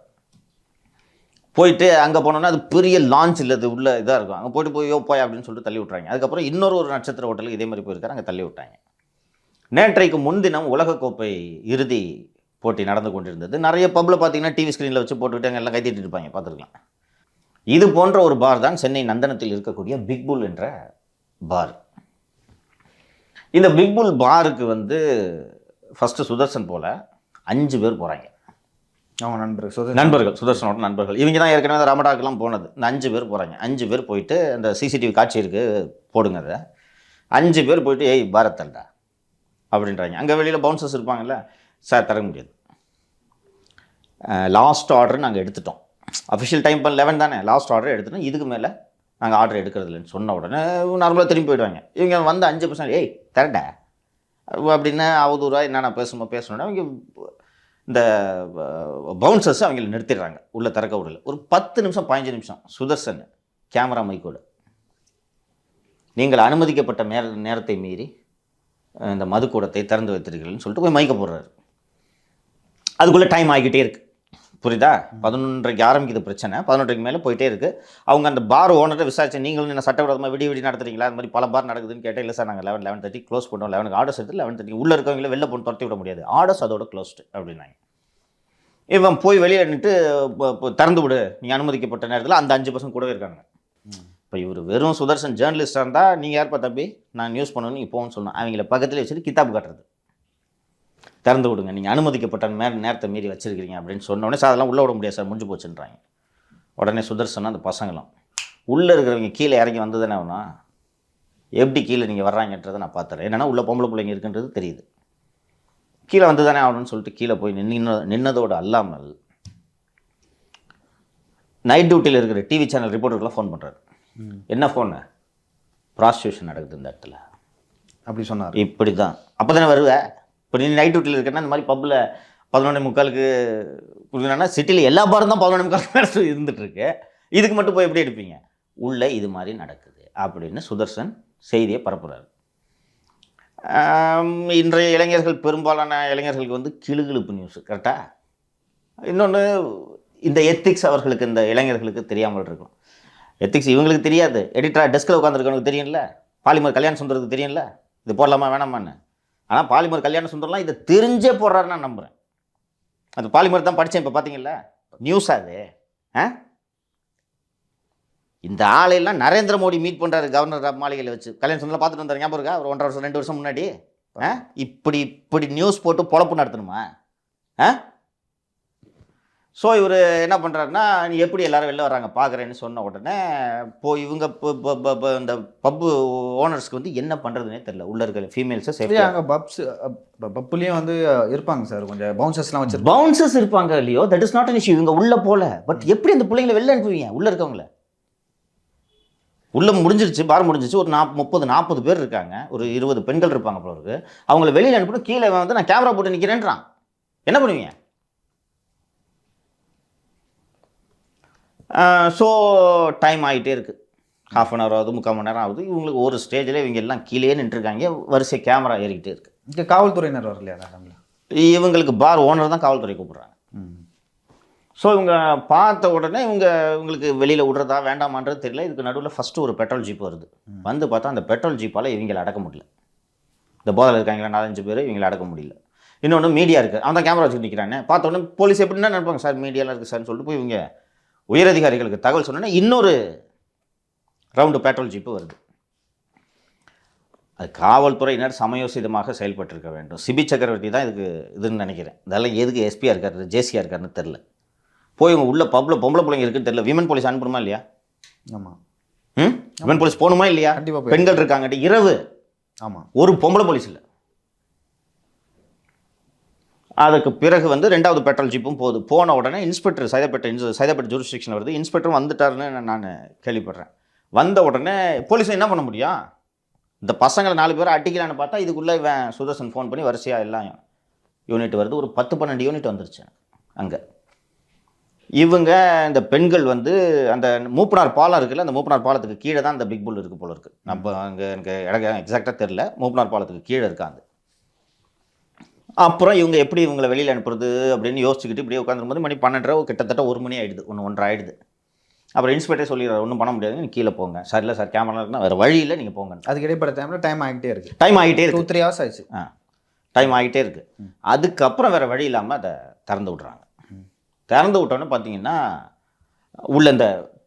போயிட்டு அங்கே போனோன்னா அது பெரிய லான்ச் இல்லை, அது உள்ள இதாக இருக்கும். அங்கே போய் போய் அப்படின்னு சொல்லிட்டு தள்ளி விட்றாங்க. அதுக்கப்புறம் ஒரு நட்சத்திர ஹோட்டலுக்கு இதே மாதிரி போயிருக்காரு, அங்கே தள்ளி விட்டாங்க. நேற்றைக்கு முன்தினம் உலகக்கோப்பை இறுதி போட்டி நடந்து கொண்டிருந்தது. நிறைய பப்பில் பார்த்தீங்கன்னா டிவி ஸ்க்ரீனில் வச்சு போட்டுக்கிட்டு அங்கே எல்லாம் கைத்திட்டு இருப்பாங்க, பார்த்துருக்கலாம். இது போன்ற ஒரு பார் தான் சென்னை நந்தனத்தில் இருக்கக்கூடிய பிக் புல் என்ற பார். இந்த பிக் புல் பாருக்கு வந்து ஃபஸ்ட்டு சுதர்சன் போல் 5 பேர் போகிறாங்க. அவங்க நண்பர்கள், சுதர்சனோட நண்பர்கள். இவங்க தான் ஏற்கனவே ரமடாக்கெல்லாம் போனது. இந்த 5 பேர் போகிறாங்க. 5 பேர் போயிட்டு அந்த சிசிடிவி காட்சி இருக்குது, போடுங்க அதை. 5 பேர் போயிட்டு ஏய் பாரத்தல்டா அப்படின்றாங்க. அங்கே வெளியில் பவுன்சர்ஸ் இருப்பாங்கல்ல, சார் தர முடியாது, லாஸ்ட் ஆர்டர் நாங்கள் எடுத்துட்டோம். அஃபிஷியல் டைம் இப்போ 11 தானே, லாஸ்ட் ஆர்டர் எடுத்துட்டோம், இதுக்கு மேலே நாங்கள் ஆர்டர் எடுக்கிறது இல்லைன்னு சொன்ன உடனே நார்மலாக திரும்பி போயிடுவாங்க. இவங்க வந்து 5% ஏய் தரடா அப்படின்னு அவதூறா என்னென்ன பேசணுன்னா அவங்க இந்த பவுன்சர்ஸ் அவங்கள நிறுத்திடுறாங்க, உள்ளே திறக்க விடல. ஒரு 10 நிமிஷம் 15 நிமிஷம் சுதர்சன் கேமரா மைக்கோடு, நீங்கள் அனுமதிக்கப்பட்ட நேரத்தை மீறி இந்த மதுக்கூடத்தை திறந்து வைத்திருக்கீங்கன்னு சொல்லிட்டு போய் மைக்க போடுறாரு. அதுக்குள்ளே டைம் ஆகிக்கிட்டே இருக்குது, புரியுதா? 11:30 ஆரம்பிக்குது பிரச்சனை, 11:00 மேலே போயிட்டே இருக்குது. அவங்க அந்த பார் ஓனர்கிட்ட விசாரிச்சு, நீங்களும் என்ன சட்டவிரோதமாக விடி நடத்துறீங்களா? அது மாதிரி பல பார் நடக்குதுன்னு கேட்டால், இல்லை சார் நாங்கள் 11:30 க்ளோஸ் பண்ணோம், 11க்கு ஆர்டர்ஸ் எடுத்து 11:30 உள்ளே இருக்கவங்கள வெளில போட்டு துரத்தி விட முடியாது, ஆர்டர்ஸ் அதோட க்ளோஸ்டு அப்படின்னாங்க. இவன் போய் வெளியே நின்று திறந்து விடு நீங்கள் அனுமதிக்கப்பட்ட நேரத்தில் அந்த 5% கூடவே இருக்காங்க. இப்போ இவர் வெறும் சுதர்சன் ஜேர்னலிஸ்டாக இருந்தால், நீங்கள் யார்ப்பா தம்பி நான் நியூஸ் பண்ணணும் நீங்கள் போகணும்னு சொன்னோம். அவங்கள பக்கத்தில் வச்சுட்டு கித்தாப்பு காட்டுறது, திறந்து விடுங்க நீங்கள் அனுமதிக்கப்பட்ட நேரத்தை மீறி வச்சுருக்கிறீங்க அப்படின்னு சொன்னோடனே, சார் அதெல்லாம் உள்ளே விட முடியாது சார், முடிஞ்சு போச்சுன்றாங்க. உடனே சுதர்சன் அந்த பசங்களும் உள்ளே இருக்கிறவங்க கீழே இறங்கி வந்ததுன்னு ஆகுனா, எப்படி கீழே நீங்கள் வர்றாங்கன்றதை நான் பார்த்துறேன், என்னென்னா உள்ள பொம்பளை பிள்ளைங்க இருக்குன்றது தெரியுது, கீழே வந்து தானே ஆகணும்னு சொல்லிட்டு கீழே போய் நின்னதோடு அல்லாமல் நைட் டியூட்டியில் இருக்கிற டிவி சேனல் ரிப்போர்ட்டருக்குலாம் ஃபோன் பண்ணுறாரு. என்ன ஃபோனு? ப்ராஸ்டியூஷன் நடக்குது இந்த இடத்துல அப்படி சொன்னார். இப்படி தான் அப்போ தானே வருவேன். இப்போ நீ நைட் டியூட்டியில் இருக்கேன்னா இந்த மாதிரி பப்பில் 11:45 கொடுக்குறேன்னா, சிட்டியில் எல்லா பாரும் தான் 11:45 இருந்துகிட்ருக்கு, இதுக்கு மட்டும் போய் எப்படி எடுப்பீங்க? உள்ளே இது மாதிரி நடக்குது அப்படின்னு சுதர்சன் செய்தியை பரப்புகிறார். இன்றைய இளைஞர்கள், பெரும்பாலான இளைஞர்களுக்கு வந்து கிளுகிழுப்பு நியூஸு கரெக்டாக. இன்னொன்று, இந்த எத்திக்ஸ் அவர்களுக்கு, இந்த இளைஞர்களுக்கு தெரியாமல் இருக்கும். எத்திக்ஸ் இவங்களுக்கு தெரியாது, எடிட்டராக டெஸ்கில் உட்காந்துருக்கவனுக்கு தெரியும்ல, பாலிமர் கல்யாண சுந்தரத்துக்கு தெரியும்ல இது போடலாமா வேணாமான்னு. ஆனால் பாலிமர் கல்யாண சுந்தரம்லாம் இதை தெரிஞ்சே போடுறாருன்னு நான் நம்புகிறேன். அந்த பாலிமர் தான் படித்தேன், இப்போ பார்த்தீங்களா நியூஸ் அது. இந்த ஆளையெல்லாம் நரேந்திர மோடி மீட் பண்ணுறாரு கவர்னர் மாளிகையில் வச்சு, கல்யாண சுந்தரம் பார்த்துட்டு வந்தார் ஞாபகம் இருக்கா? ஒரு 1.5 வருஷம் 2 வருஷம் முன்னாடி. இப்படி நியூஸ் போட்டு பொழப்பு நடத்தணுமா? ஸோ இவர் என்ன பண்ணுறாருன்னா, நீ எப்படி எல்லாரும் வெளில வராங்க பார்க்குறேன்னு சொன்ன உடனே போய் இவங்க இந்த பப்பு ஓனர்ஸ்க்கு வந்து என்ன பண்ணுறதுனே தெரியல. உள்ள இருக்கிற ஃபீமேல்ஸை சேஃப்டி அங்கே பப்புலேயும் வந்து இருப்பாங்க சார், கொஞ்சம் பவுன்சர்ஸ்லாம் வச்சு பவுன்சர்ஸ் இருப்பாங்க இல்லையோ, that is not an issue. இவங்க உள்ளே போகல. பட் எப்படி அந்த பிள்ளைங்களை வெளில அனுப்புவீங்க? உள்ளே இருக்கவங்கள உள்ளே முடிஞ்சிருச்சு, பார் முடிஞ்சிச்சு, ஒரு 30-40 பேர் இருக்காங்க, ஒரு 20 பெண்கள் இருப்பாங்க போல இருக்கு. அவங்கள வெளியில் அனுப்பணும். கீழே வந்து நான் கேமரா போட்டு நிற்கிறேன்றான். என்ன பண்ணுவீங்க? ஸோ டைம் ஆகிட்டே இருக்குது. ½ அன் ஹவர் ஆகுது, 3/4 மணி நேரம் ஆகுது. இவங்களுக்கு ஒரு ஸ்டேஜில் இவங்க எல்லாம் கீழே நின்றுருக்காங்க. வரிசை கேமரா ஏறிக்கிட்டே இருக்குது. இங்கே காவல்துறையினர் வரலையா மேடம்? இவங்களுக்கு பார் ஓனர் தான் காவல்துறை கூப்பிட்றாங்க. ஸோ இவங்க பார்த்த உடனே இவங்களுக்கு வெளியில் விடுறதா வேண்டாமான்றது தெரியல. இதுக்கு நடுவில் ஃபஸ்ட்டு ஒரு பெட்ரோல் ஜீப் வருது. வந்து பார்த்தா அந்த பெட்ரோல் ஜீப்பால் இவங்களை அடக்க முடியல. இந்த போதையில் இருக்காங்களா 4-5 பேர், இவங்களை அடக்க முடியல. இன்னொன்று மீடியா இருக்குது. அவன் தான் கேமரா வச்சுட்டு நிற்கிறானே. பார்த்த உடனே போலீஸ் எப்படின்னா நினைப்பாங்க, சார் மீடியாலாம் இருக்குது சார்னு சொல்லிட்டு போய் இவங்க உயரதிகாரிகளுக்கு தகவல் சொன்னோன்னா இன்னொரு ரவுண்டு பெட்ரோல் ஜீப்பு வருது. அது காவல்துறையினர் சமயோசிதமாக செயல்பட்டிருக்க வேண்டும். சிபி சக்கரவர்த்தி தான் இதுன்னு நினைக்கிறேன். இதெல்லாம் எதுக்கு எஸ்பியாக இருக்காரு, ஜேசியாக இருக்காருன்னு தெரில. போய் இவங்க உள்ள பொம்பளை பிள்ளைங்க இருக்குன்னு தெரியல. விமன் போலீஸ் அனுப்பணுமா இல்லையா? ஆமாம். விமன் போலீஸ் போகணுமா இல்லையா? கண்டிப்பாக பெண்கள் இருக்காங்க. இரவு. ஆமாம். ஒரு பொம்பளை போலீஸ் இல்லை. அதுக்கு பிறகு வந்து 2வது பெட்ரோல் ஜீப்பும் போகுது. போன உடனே இன்ஸ்பெக்டர் சைதாப்பேட்டை ஜூரிஸ்டிக்ஷன் வருது. இன்ஸ்பெக்டரும் வந்துட்டாருன்னு நான் கேள்விப்படுறேன். வந்த உடனே போலீஸ் என்ன பண்ண முடியும்? இந்த பசங்களை 4 பேரை அட்டிக்கலான்னு பார்த்தா இதுக்குள்ளே இவன் சுதர்சன் ஃபோன் பண்ணி வரிசையாக எல்லாம் யூனிட் வருது. ஒரு 10-12 யூனிட் வந்துருச்சு அங்கே. இவங்க இந்த பெண்கள் வந்து அந்த மூப்பனார் பாலம் இருக்குல்ல, அந்த மூப்பனார் பாலத்துக்கு கீழே தான் அந்த பிக் புல் இருக்குது போல இருக்குது. நம்ம அங்கே எனக்கு இடம் எக்ஸாக்டாக தெரில. மூப்பனார் பாலத்துக்கு கீழே இருக்காங்க. அப்புறம் இவங்க எப்படி இவங்களை வெளியில் அனுப்புறது அப்படின்னு யோசிச்சுக்கிட்டு இப்படியே உட்காந்துருக்கும்போது மணி 12:30, கிட்டத்தட்ட 1 மணி ஆகிடுது, 1-1:30 ஆகிடுது. அப்புறம் இன்ஸ்பெக்டர் சொல்லிடுறாரு, ஒன்றும் பண்ண முடியாது, நீங்கள் கீழே போங்க. சார் இல்லை சார், கேமரா இருக்குன்னா வேறு வழி இல்லை, நீங்கள் போங்க. அதுக்கு இடைப்பட்ட டைம் ஆகிட்டே இருக்குது. 2-3 ஹவர்ஸ் ஆயிடுச்சு. டைம் ஆகிட்டே இருக்குது. அதுக்கப்புறம் வேறு வழி இல்லாமல் அதை திறந்து விட்றாங்க. திறந்து விட்டோன்னே பார்த்தீங்கன்னா உள்ள இந்த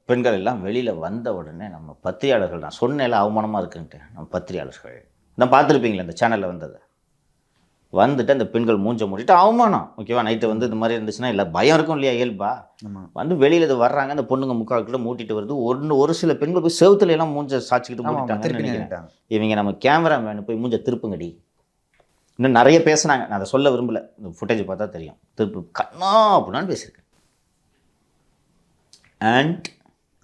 பெண்கள் எல்லாம் வெளியில் வந்த உடனே நம்ம பத்திரிகையாளர்கள், நான் சொன்னேன் அவமானமாக இருக்குன்ட்டு, நம்ம பத்திரிகையாளர்கள் நான் பார்த்துருப்பீங்களே இந்த சேனலில் வந்தது, வந்துட்டு அந்த பெண்கள் மூஞ்ச மூடிட்டு அவமானம். ஓகேவா, நைட்டு வந்து இந்த மாதிரி இருந்துச்சுன்னா இல்லை பயம் இருக்கும் இல்லையா, இயல்பா. வந்து வெளியில் இது வர்றாங்க, அந்த பொண்ணுங்க 3/4 கிலோ மூட்டிட்டு வருது. ஒரு சில பெண்கள் போய் செவுத்துல எல்லாம் மூஞ்ச சாச்சிக்கிட்டு மூட்டிட்டாங்க. இவங்க நம்ம கேமராமேனு போய் மூஞ்ச திருப்புங்கடி. இன்னும் நிறைய பேசுனாங்க, நான் அதை சொல்ல விரும்பல, இந்த ஃபுட்டேஜ் பார்த்தா தெரியும். திருப்பு கண்ணா அப்படின்னான்னு பேசியிருக்கேன். அண்ட்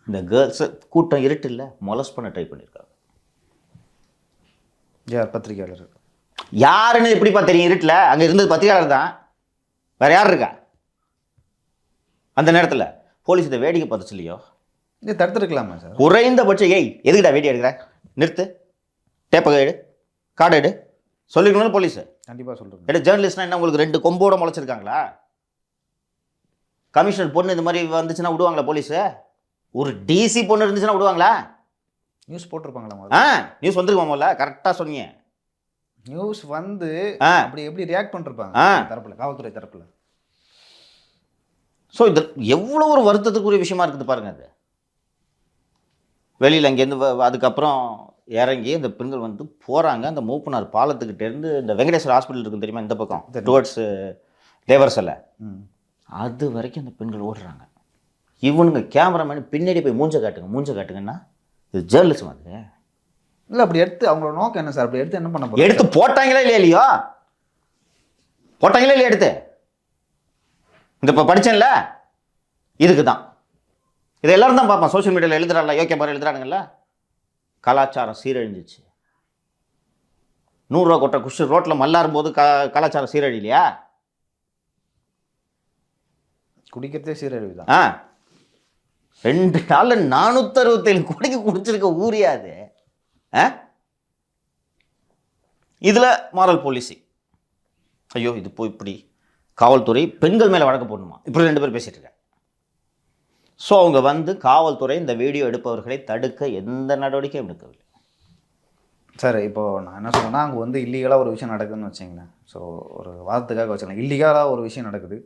இந்த கேர்ள்ஸை கூட்டம் இருட்டு இல்லை மொலஸ் பண்ண ட்ரை பண்ணியிருக்காங்க. யார்? பத்திரிகையாளர். யாருன்னு எப்படிப்பா தெரியும் இருட்டில்? அங்கே இருந்தது பத்திரிகையாளர் தான், வேற யார் இருக்கா? அந்த நேரத்தில் போலீஸ் இதை வேடிக்கை பார்த்துச்சு இல்லையோ, இது தடுத்துருக்கலாமா சார்? குறைந்தபட்சம் எதுக்குடா வேடி எடுக்கிற, நிறுத்து, டேப்பை எடு, கார்டு எடு சொல்லிக்கணும்னு போலீஸ் கண்டிப்பாக சொல்கிறேன். எடு. ஜேர்னலிஸ்ட்னா என்ன உங்களுக்கு 2 கொம்போட முளைச்சிருக்காங்களா? கமிஷனர் பொண்ணு இந்த மாதிரி வந்துச்சுன்னா விடுவாங்களா போலீஸு? ஒரு டிசி பொண்ணு இருந்துச்சுன்னா விடுவாங்களா? நியூஸ் போட்டிருப்பாங்களா? நியூஸ் வந்துருக்கோம்ல, கரெக்டாக சொன்னீங்க. நியூஸ் வந்து அப்படி எப்படி ரியாக்ட் பண்ணிருப்பாங்க தரப்புல, காவல்துறை தரப்புல. ஸோ இது எவ்வளோ ஒரு வருத்தத்துக்குரிய விஷயமா இருக்குது பாருங்க. அது வெளியில் அங்கேருந்து அதுக்கப்புறம் இறங்கி அந்த பெண்கள் வந்து போகிறாங்க. அந்த மூப்பனார் பாலத்துக்கிட்டேருந்து இந்த வெங்கடேஸ்வர ஹாஸ்பிட்டல் இருக்குது தெரியுமா, இந்த பக்கம் டுவர்ட்ஸ் தேவர்சலை, அது வரைக்கும் அந்த பெண்கள் ஓடுறாங்க. இவனுங்க கேமராமேன் பின்னாடி போய் மூஞ்ச காட்டுங்கன்னா இது ஜேர்னலிசம். அது இல்லை, அப்படி எடுத்து அவங்களோட நோக்கம் என்ன சார்? அப்படி எடுத்து என்ன பண்ண போறாங்க? எடுத்து போட்டாங்களா இல்லையோ, போட்டாங்களா இல்லையா எடுத்து? இந்த இப்போ படித்தேன்ல, இதுக்கு தான். இதை எல்லாரும் தான் பார்ப்பான், சோஷியல் மீடியாவில் எழுதுறாங்களா, யோக்கிய பாரு எழுதுறானுங்களா. கலாச்சாரம் சீரழிஞ்சிச்சு. 100 ரூபா கொட்டை குஷி ரோட்டில் மல்லாரும் போது கலாச்சாரம் சீரழிலையா? குடிக்கிறதே சீரழிவுதான். 2 நாளில் 467 கோடிக்கு குடிச்சிருக்க ஊரியாது. இதில் மாரல் பாலிசி. ஐயோ இது போய் இப்படி காவல்துறை பெண்கள் மேலே வழக்கு போடணுமா, இப்படி 2 பேர் பேசிகிட்டு இருக்காங்க. ஸோ அவங்க வந்து காவல்துறை இந்த வீடியோ எடுப்பவர்களை தடுக்க எந்த நடவடிக்கையும் எடுக்கவில்லை. சார் இப்போது நான் என்ன சொல்கிறேன்னா, அங்கே வந்து இல்லீகலாக ஒரு விஷயம் நடக்குதுன்னு வச்சிங்களேன். ஸோ ஒரு வாதத்துக்காக வச்சுக்கலாம், இல்லீகலாக ஒரு விஷயம் நடக்குது.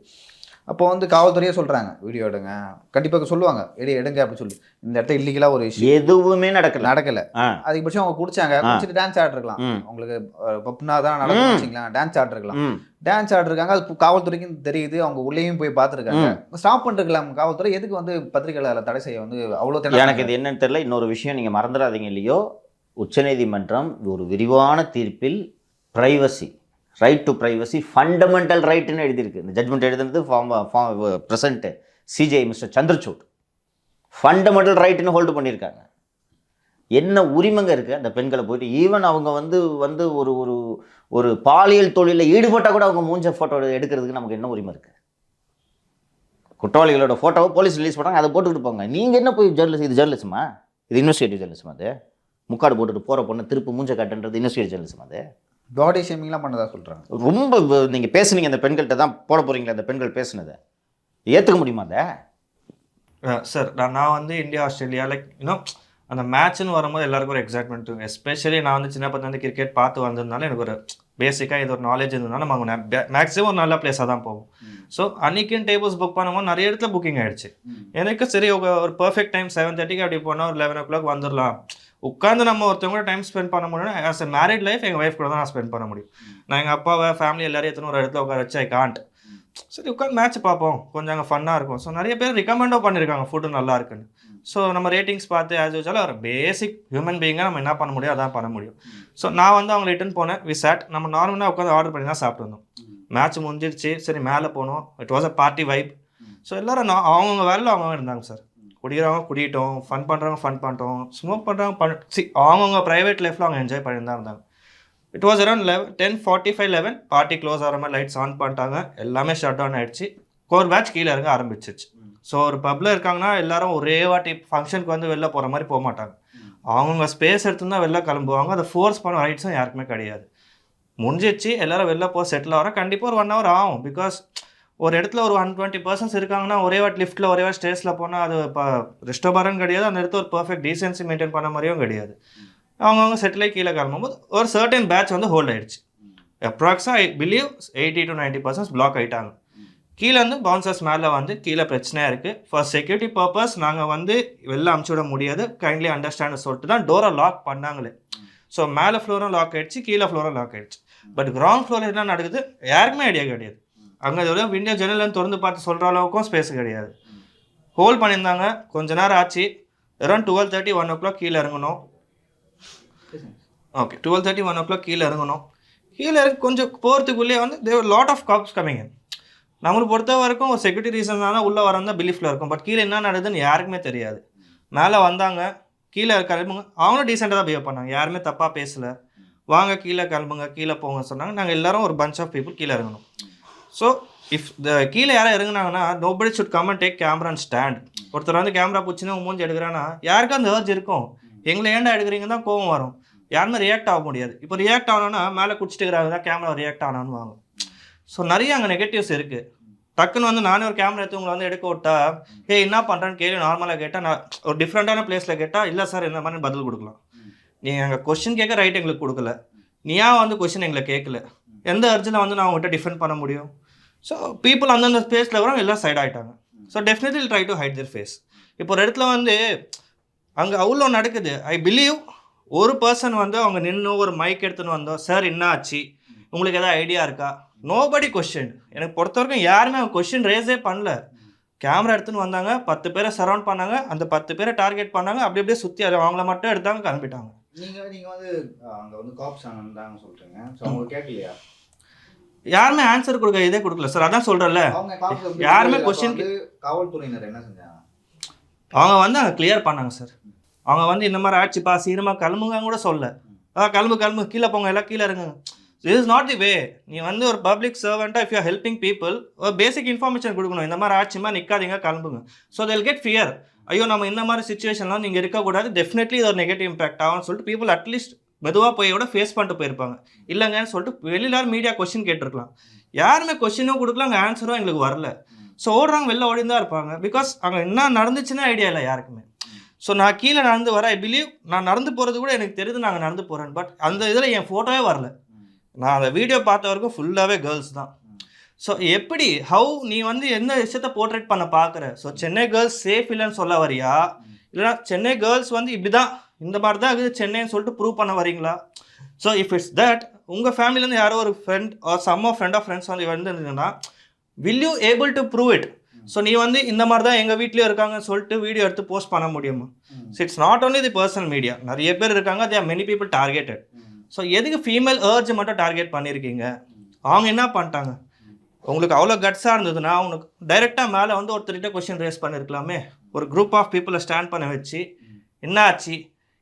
அப்போ வந்து காவல்துறையே சொல்கிறாங்க வீடியோ எடுங்க, கண்டிப்பாக சொல்லுவாங்க எடுங்க அப்படின்னு சொல்லி. இந்த இடத்துல இல்லீகலாக ஒரு இஷ்யூ எதுவுமே நடக்கல. அதிகபட்சம் அவங்க குடிச்சாங்க, குடிச்சிட்டு டான்ஸ் ஆடிருக்கலாம். உங்களுக்கு பப்புனா தான் நடக்கும் வச்சுக்கலாம், டான்ஸ் ஆடிருக்கலாம். டான்ஸ் ஆடிருக்காங்க, அது காவல்துறைக்கும் தெரியுது, அவங்க உள்ளேயும் போய் பார்த்துருக்காங்க. ஸ்டாப் பண்ணிருக்கலாம் காவல்துறை. எதுக்கு வந்து பத்திரிகைகளை தடை செய்ய வந்து அவ்வளோ? எனக்கு இது என்னன்னு தெரியல. இன்னொரு விஷயம் நீங்கள் மறந்துடாதீங்க இல்லையோ, உச்சநீதிமன்றம் ஒரு விரிவான தீர்ப்பில் privacy, right to privacy fundamental ரைட்டுன்னு எழுதியிருக்கு. இந்த ஜட்மெண்ட் எழுதுனது present CJ mister Chandrachud fundamental ரைட்டுன்னு ஹோல்டு பண்ணியிருக்காங்க. என்ன உரிமைங்க இருக்குது அந்த பெண்களை போயிட்டு? ஈவன் அவங்க வந்து ஒரு ஒரு ஒரு பாலியல் தொழிலில் ஈடுபட்டால் கூட அவங்க மூஞ்ச ஃபோட்டோ எடுக்கிறதுக்கு நமக்கு என்ன உரிமை இருக்குது? குற்றவாளிகளோட ஃபோட்டோவை போலீஸ் ரிலீஸ் பண்ணாங்க, அதை போட்டுக்கிட்டு போங்க. நீங்கள் என்ன போய் ஜேர்னலிஸ்ட்? இது ஜேர்னலிசமா? இது இன்வெஸ்டிகேட்டிவ் ஜேர்னலிசம். அது முக்காடு போட்டுட்டு போகிற பொண்ணு திருப்பு மூஞ்ச காட்டுன்றது இன்வெஸ்டிகேட்டிவ் ஜேர்னலிசம். அது பாடி ஷேமிங்லாம் பண்ணதா சொல்கிறாங்க. ரொம்ப நீங்கள் பேசுனீங்க, அந்த பெண்கள்கிட்ட தான் போட போகிறீங்களா? அந்த பெண்கள் பேசுனதை ஏற்றுக்க முடியுமா? அதை சார் நான் வந்து இந்தியா ஆஸ்திரேலியா லைக் இன்னும் அந்த மேட்ச்னு வரும்போது எல்லாருக்கும் ஒரு எக்ஸைட்மெண்ட். எஸ்பெஷலி நான் வந்து சின்ன பத்து வந்து கிரிக்கெட் பார்த்து வந்ததுனால எனக்கு ஒரு பேசிக்காக இது ஒரு நாலேஜ் இருந்ததுனால நம்ம மேக்ஸிமம் ஒரு நல்ல பிளேஸாக தான் போகும். ஸோ அன்றைக்கின் டேபிள்ஸ் புக் பண்ணும்போது நிறைய இடத்துல புக்கிங் ஆகிடுச்சு. எனக்கு சரி ஒரு பர்ஃபெக்ட் டைம் 7:30 அப்படி போனால் ஒரு 11 o'clock வந்துடலாம். உட்காந்து நம்ம ஒருத்தவங்க டைம் ஸ்பெண்ட் பண்ண முடியும். ஆஸ் எ மேரிட் லைஃப் எங்கள் ஒய்ஃப் கூட தான் நான் ஸ்பெண்ட் பண்ண முடியும். நான் எங்கள் அப்பாவை ஃபேமிலி எல்லாரையும் எத்தனை ஒரு இடத்துல உட்கார வச்சு ஐ காண்ட். சரி உட்காந்து மேட்ச் பார்ப்போம், கொஞ்சம் அங்கே ஃபன்னாக இருக்கும். ஸோ நிறைய பேர் ரெக்கமெண்டும் பண்ணியிருக்காங்க ஃபுட்டு நல்லா இருக்குன்னு. ஸோ நம்ம ரேட்டிங்ஸ் பார்த்து ஆஸ் யூஸ்வலாக ஒரு பேசிக் ஹியூமன் பீயிங்காக நம்ம என்ன பண்ண முடியும் அதான் பண்ண முடியும். ஸோ நான் வந்து அவங்க ரிட்டர்ன் போனேன். விசாட் நம்ம நார்மலாக உட்காந்து ஆர்டர் பண்ணி தான் சாப்பிட்டு வந்தோம். மேட்ச் முடிஞ்சிருச்சு, சரி மேலே போனோம். It was a party vibe. So எல்லோரும் அவங்கவுங்க வேலையில் அவங்க இருந்தாங்க சார். குடிக்கிறவங்க குடிட்டோம், ஃபன் பண்ணுறவங்க ஃபன் பண்ணிட்டோம், ஸ்மோக் பண்ணுறவங்க அவங்கவுங்க ப்ரைவேட் லைஃப்பில் அவங்க என்ஜாய் பண்ணி தான் இருந்தாங்க. It was around 10:45, 11 party close ஆகிற மாதிரி லைட்ஸ் ஆன் பண்ணிட்டாங்க. எல்லாமே ஷட் டவுன் ஆகிடுச்சு. கோர் பேட்ச் கீழே இருக்க ஆரம்பிச்சிச்சு. ஸோ ஒரு பப்பில் இருக்காங்கன்னா எல்லாரும் ஒரே வாட்டி ஃபங்க்ஷனுக்கு வந்து வெளில போகிற மாதிரி போக மாட்டாங்க. அவங்கவுங்க ஸ்பேஸ் எடுத்து தான் வெளில கிளம்புவாங்க. அதை ஃபோர்ஸ் பண்ண ரைட்ஸும் யாருக்குமே கிடையாது. முடிஞ்சிச்சு, எல்லோரும் வெளில போக செட்டில் ஆகிற கண்டிப்பாக ஒரு 1 hour ஆகும். பிகாஸ் ஒரு இடத்துல ஒரு 120 persons இருக்காங்கன்னா ஒரே வாட்டி லிஃப்ட்டில் ஒரே வாட்டி ஸ்டேஸில் போனால் அது இப்போ ரெஸ்டோபாரன் கிடையாது. அந்த இடத்துல ஒரு பர்ஃபெக்ட் டீசென்சி மெயின்டைன் பண்ண மாதிரியும் கிடையாது. அவங்கவுங்க செட்டிலே கீழே கிளம்பும்போது ஒரு சர்டன் பேட்ச் வந்து ஹோல்ட் ஆகிடுச்சு. அப்ராக்ஸாக ஐ பிலீவ் 80 to 90% பிளாக் ஆகிட்டாங்க. கீழே வந்து பவுன்சர்ஸ் மேலே வந்து கீழே பிரச்சனையாக இருக்குது. ஃபார் செக்யூரிட்டி பர்பஸ் நாங்கள் வந்து வெளில அமுச்சு விட முடியாது, கைண்ட்லி அண்டர்ஸ்டாண்ட் சொல்லிட்டு தான் டோரை லாக் பண்ணாங்களே. ஸோ மேலே ஃப்ளோரும் லாக் ஆகிடுச்சு, கீழே ஃப்ளோரும் லாக் ஆகிடுச்சு. பட் கிரவுண்ட் ஃப்ளோரில் என்ன நடக்குது யாருக்குமே ஐடியா கிடையாது. அங்கே இதோட விண்டோ ஜன்னல் திறந்து பார்த்து சொல்கிற அளவுக்கும் ஸ்பேஸ் கிடையாது. ஹோல்ட் பண்ணியிருந்தாங்க. கொஞ்ச நேரம் ஆச்சு. அரௌண்ட் 12:30, 1 o'clock கீழே இறங்கணும். ஓகே 12:30, 1 o'clock கீழே இறங்கணும். கீழே கொஞ்சம் போகிறதுக்குள்ளே வந்து there lot of cops coming. நம்மளுக்கு பொறுத்த வரைக்கும் ஒரு செக்யூரிட்டி ரீசன் தான் உள்ளே வரந்தா பிலீஃபில் இருக்கும். பட் கீழே என்ன நடக்குதுன்னு யாருக்குமே தெரியாது. மேலே வந்தாங்க, கீழே கிளம்புங்க. அவங்களும் டீசெண்டாக தான் பிஹேவ் பண்ணாங்க, யாருமே தப்பாக பேசலை. வாங்க கீழே கிளம்புங்க, கீழே போங்க சொன்னாங்க. நாங்கள் எல்லோரும் ஒரு பஞ்ச் ஆஃப் பீப்புள் கீழே இறங்கணும். ஸோ இஃப் கீழே யாரும் இறங்குனாங்கன்னா nobody should come and take camera and stand. ஒருத்தர் வந்து கேமரா பிடிச்சின்னு மூஞ்சி எடுக்கிறான்னா யாருக்கும் அந்த ஏர்ஜ் இருக்கும். எங்களை ஏன்டா எடுக்கிறீங்க தான் கோவம் வரும். யாருமே ரியாக்ட் ஆக முடியாது. இப்போ ரியாக்ட் ஆகணும்னா மேலே குடிச்சிட்டு இருக்கிறாங்க தான் கேமரா ரியாக்ட் ஆகணும்னு வாங்க. ஸோ நிறைய அங்கே நெகட்டிவ்ஸ் இருக்குது. டக்குன்னு வந்து நானே ஒரு கேமரா எடுத்து உங்களை வந்து எடுக்க விட்டா என்ன பண்ணுறேன்னு கேள்வி நார்மலாக கேட்டால் நான் ஒரு டிஃப்ரெண்ட்டான பிளேஸில் கேட்டால் இல்லை சார் இந்த மாதிரி பதில் கொடுக்கலாம். நீங்கள் எங்கள் கொஸ்டின் கேட்க ரைட் எங்களுக்கு கொடுக்கல, நீ ஏன் வந்து கொஸ்டின் எங்களை கேட்கல, எந்த அர்ஜில் வந்து நான் உங்கள்கிட்ட டிஃபெண்ட் பண்ண முடியும்? ஸோ பீப்புள் அந்தந்த ஸ்பேஸில் வர எல்லாம் சைட் ஆகிட்டாங்க. So definitely try to hide their face. இப்போ ஒரு இடத்துல வந்து அங்கே அவ்வளோ நடக்குது. ஐ பிலீவ் ஒரு பர்சன் வந்து அவங்க நின்று ஒரு மைக் எடுத்துன்னு வந்தோம், சார் என்ன ஆச்சு, உங்களுக்கு எதாவது ஐடியா இருக்கா? Nobody question. எனக்கு பொறுத்த வரைக்கும் யாருமே அவங்க கொஸ்டின் ரேஸே பண்ணல. கேமரா எடுத்துன்னு வந்தாங்க, 10 பேரை சரௌண்ட் பண்ணாங்க, அந்த 10 பேரை டார்கெட் பண்ணாங்க, அப்படி அப்படியே சுற்றி அவங்கள மட்டும் எடுத்தாங்க, கிளம்பிட்டாங்க. நீங்கள் வந்து அங்கே வந்து காப்ஸ் ஆனந்தாங்க சொல்கிறீங்க. ஸோ அவங்க கேட்கலையா? யாருமே ஆன்சர் கொடுக்க இதே கொடுக்கல சார். அதான் சொல்கிறேன்ல, யாருமே கொஸ்டின். காவல்துறையினர் என்ன செஞ்சாங்க? அவங்க வந்து அங்கே கிளியர் பண்ணாங்க சார். அவங்க வந்து இந்த மாதிரி ஆச்சுப்பா, சீக்கிரமாக கிளம்புங்க கூட சொல்ல. கிளம்பு கீழே போங்க, எல்லாம் கீழே இருங்க. This is not the way. நீ வந்து ஒரு பப்ளிக் சர்வெண்ட்டாக if you are helping people ஒரு பேசிக் இன்ஃபர்மேஷன் கொடுக்கணும். இந்த மாதிரி ஆச்சுமா நிற்காதீங்க, கிளம்புங்க. So they'll get fear. ஐயோ நம்ம இந்த மாதிரி சுச்சுவேஷன்லாம் நீங்கள் இருக்கக்கூடாது, டெஃபினெட்லி இது ஒரு நெகட்டிவ் இம்பாக்ட் ஆகும்னு சொல்லிட்டு பீப்புள் அட்லீஸ்ட் மெதுவாக போயோட ஃபேஸ் பண்ணிட்டு போயிருப்பாங்க. இல்லைங்கன்னு சொல்லிட்டு வெளியில் மீடியா கொஸ்டின் கேட்டிருக்கலாம். யாருமே கொஸ்டினும் கொடுக்கல, அங்கே ஆன்சரும் எங்களுக்கு வரல. ஸோ ஓடுறாங்க, வெளில ஓடி தான் இருப்பாங்க. பிகாஸ் அங்கே என்ன நடந்துச்சுன்னா ஐடியா இல்லை யாருக்குமே. ஸோ நான் கீழே நடந்து வரேன். ஐ பிலீவ் நான் நடந்து போகிறது கூட எனக்கு தெரியுது நாங்கள் நடந்து போகிறேன். பட் அந்த இதில் என் ஃபோட்டோவே வரல. நான் அந்த வீடியோ பார்த்த வரைக்கும் ஃபுல்லாகவே கேர்ள்ஸ் தான். ஸோ எப்படி ஹவு நீ வந்து எந்த விஷயத்த போர்ட்ரேட் பண்ண பார்க்குற? ஸோ சென்னை கேர்ள்ஸ் சேஃப் இல்லைன்னு சொல்ல வரியா, இல்லைனா சென்னை கேர்ள்ஸ் வந்து இப்படி தான் இந்த மாதிரி தான் இருக்குது சென்னைன்னு சொல்லிட்டு ப்ரூவ் பண்ண வரீங்களா? ஸோ இஃப் இட்ஸ் தட் உங்கள் ஃபேமிலியிலேருந்து யாரோ ஒரு friend or some of friends வந்து இருந்ததுன்னா will you able to prove it? So நீ வந்து இந்த மாதிரி தான் எங்கள் வீட்லேயும் இருக்காங்கன்னு சொல்லிட்டு வீடியோ எடுத்து போஸ்ட் பண்ண முடியுமா? So it's not only the personal media, நிறைய பேர் இருக்காங்க, they are many people targeted. So எதுக்கு ஃபீமேல் ஏர்ஜ் மட்டும் டார்கெட் பண்ணியிருக்கீங்க? அவங்க என்ன பண்ணிட்டாங்க? உங்களுக்கு அவ்வளோ கட்ஸாக இருந்ததுன்னா உனக்கு டைரெக்டாக மேலே வந்து ஒருத்தர்கிட்ட கொஸ்டின் ரேஸ் பண்ணியிருக்கலாமே. ஒரு குரூப் ஆஃப் பீப்புளை ஸ்டாண்ட் பண்ண வச்சு என்ன ஆச்சு,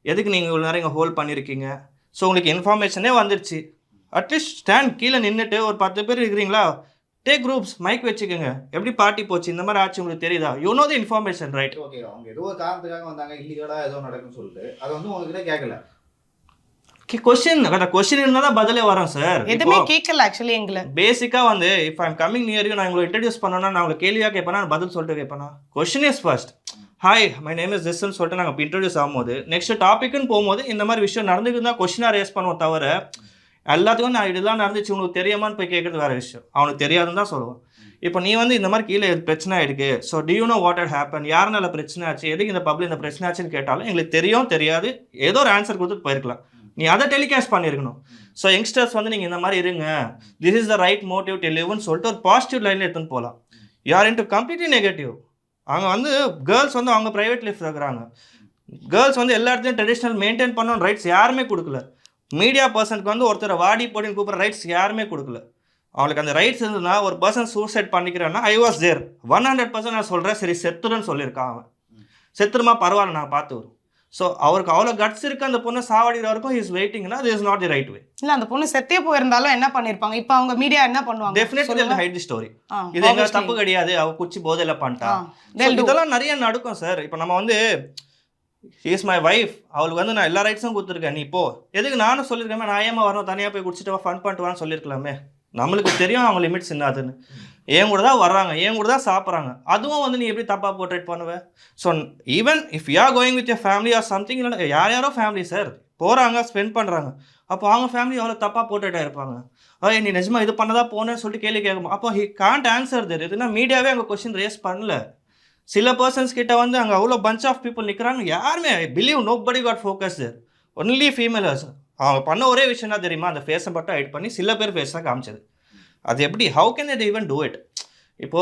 எதுக்கு நீங்கள் இவ்வளோ நேரம் இங்கே ஹோல்ட் பண்ணியிருக்கீங்க, ஸோ உங்களுக்கு இன்ஃபர்மேஷனே வந்துடுச்சு, அட்லீஸ்ட் ஸ்டாண்ட் கீழே நின்றுட்டு ஒரு 10 பேர் இருக்கிறீங்களா, டேக் குரூப்ஸ் மைக் வச்சுக்கோங்க, எப்படி பார்ட்டி போச்சு, இந்த மாதிரி ஆச்சு உங்களுக்கு தெரியுதா, you know the information right? Okay, அவங்க ஏதோ ஒரு காரணத்துக்காக வந்தாங்க, இல்லீகலாக ஏதோ நடக்குன்னு சொல்லிட்டு அதை வந்து உங்ககிட்ட கேட்கல. கொஸ்டின் இருந்தால் தான் பதிலே வரும் சார். எதுவுமே கேட்கல ஆக்சுவலி எங்களை. பேசிக்காக வந்து if I'm coming near you, நான் உங்களை இன்ட்ரடியூஸ் பண்ணோன்னா நான் உங்களை கேள்வியாக கேட்பேனா, பதில் சொல்லிட்டு கேட்பேனா? Question is first. Hi my name is திஸ்ன்னு சொல்லிட்டு நாங்கள் இன்ட்ரடியூஸ் ஆகும்போது நெக்ஸ்ட் டாபிக்னு போகும்போது இந்த மாதிரி விஷயம் நடந்துக்குன்னு தான் கொஸ்டினாக ரேஸ் பண்ணுவோம் தவிர எல்லாத்துக்கும் நான் இதெல்லாம் நடந்துச்சு உனக்கு தெரியாமான்னு போய் கேட்குறது வேறு விஷயம். அவனுக்கு தெரியாதுன்னு தான் சொல்லுவான். இப்போ நீ வந்து இந்த மாதிரி கீழே பிரச்சனை ஆயிருக்கு, so do you know what had happen, யாருனால பிரச்சனை ஆச்சு, எதுக்கு இந்த பப்ளிக் இந்த பிரச்சனை ஆச்சுன்னு கேட்டாலும் எங்களுக்கு தெரியும் தெரியாது ஏதோ ஒரு ஆன்சர் கொடுத்துட்டு போயிருக்கலாம். நீ அதை டெலிகாஸ்ட் பண்ணியிருக்கணும். ஸோ யங்ஸ்டர்ஸ் வந்து நீங்கள் இந்த மாதிரி இருங்க, this is the right motive to லிவ்னு சொல்லிட்டு ஒரு பாசிட்டிவ் லைனில் எடுத்துன்னு போகலாம். யார் இன்ட்டு கம்ப்ளீட்லி நெகட்டிவ். அவங்க வந்து கேர்ள்ஸ் வந்து அவங்க ப்ரைவேட் லைஃப் இருக்கிறாங்க. கேர்ள்ஸ் வந்து எல்லா இடத்துலையும் ட்ரெடிஷ்னல் மெயின்டைன் பண்ணணும் ரைட்ஸ் யாருமே கொடுக்கல. மீடியா பர்சனுக்கு வந்து ஒருத்தர் வாடி போடின்னு கூப்பிட்ற ரைட்ஸ் யாருமே கொடுக்கல. அவங்களுக்கு அந்த ரைட்ஸ் இருந்ததுன்னா ஒரு பர்சன் சூசைட் பண்ணிக்கிறேன்னா ஐ வாஸ் தேர் 100% நான் சொல்கிறேன். சரி செத்துருன்னு சொல்லியிருக்கான் அவன், செத்துருமா பரவாயில்ல நான் பார்த்து வரும். ஸோ அவருக்கு அவ்வளோ கட்ஸ் இருக்குது அந்த பொண்ணை சாவடிக்கிற வரைக்கும் இஸ் வெயிட்டிங்னா அது is not the right way. இல்லை அந்த பொண்ணு செத்தே போயிருந்தாலும் என்ன பண்ணியிருப்பாங்க? இப்போ அவங்க மீடியா என்ன பண்ணுவாங்க? Definitely hide the story. இது எங்க தப்பு கிடையாது, அவ குச்சி போதையில பண்ணிட்டா. இதெல்லாம் நிறைய நடக்கும் சார். இப்போ நம்ம வந்து இஸ் மை வைஃப், அவளுக்கு வந்து நான் எல்லா ரைட்ஸும் கொடுத்துருக்கேன், நீ இப்போ எதுக்கு நானும் சொல்லியிருக்கேன், நான் ஏமா வரணும் தனியாக போய் குடிச்சிட்டு ஃபன் பண்ணிட்டு வான்னு சொல்லியிருக்கலாமே. நம்மளுக்கு தெரியும் அவங்க லிமிட்ஸ் என்னதுன்னு. ஏன் கூட தான் வர்றாங்க, ஏன் கூட தான் சாப்பிட்றாங்க, அதுவும் வந்து நீ எப்படி தப்பாக போர்ட்ரேட் பண்ணுவேன்? So even if you are going with your family or something, இல்லை யாரோ ஃபேமிலி சார் போகிறாங்க ஸ்பெண்ட் பண்ணுறாங்க, அப்போ அவங்க ஃபேமிலி எவ்வளோ தப்பாக போர்ட்ரேட் ஆகிருப்பாங்க. நீ நிஜமா இது பண்ணதான் போனேன்னு சொல்லிட்டு கேள்வி கேட்கும். அப்போ ஹி கான்ட் ஆன்சர் தெர். இதுனா மீடியாவே அங்கே கொஸ்டின் ரேஸ் பண்ணல. சில பர்சன்ஸ் கிட்ட வந்து அங்கே அவ்வளோ பஞ்ச் ஆஃப் பீப்புள் நிற்கிறாங்க, யாருமே I believe nobody got focus there, only females. அவங்க பண்ண ஒரே விஷயம் தான் தெரியுமா, அந்த ஃபேஸை மட்டும் ஹைட் பண்ணி சில பேர் ஃபேஸ் தான் காமிச்சது. அது எப்படி, how can they even do it? இப்போ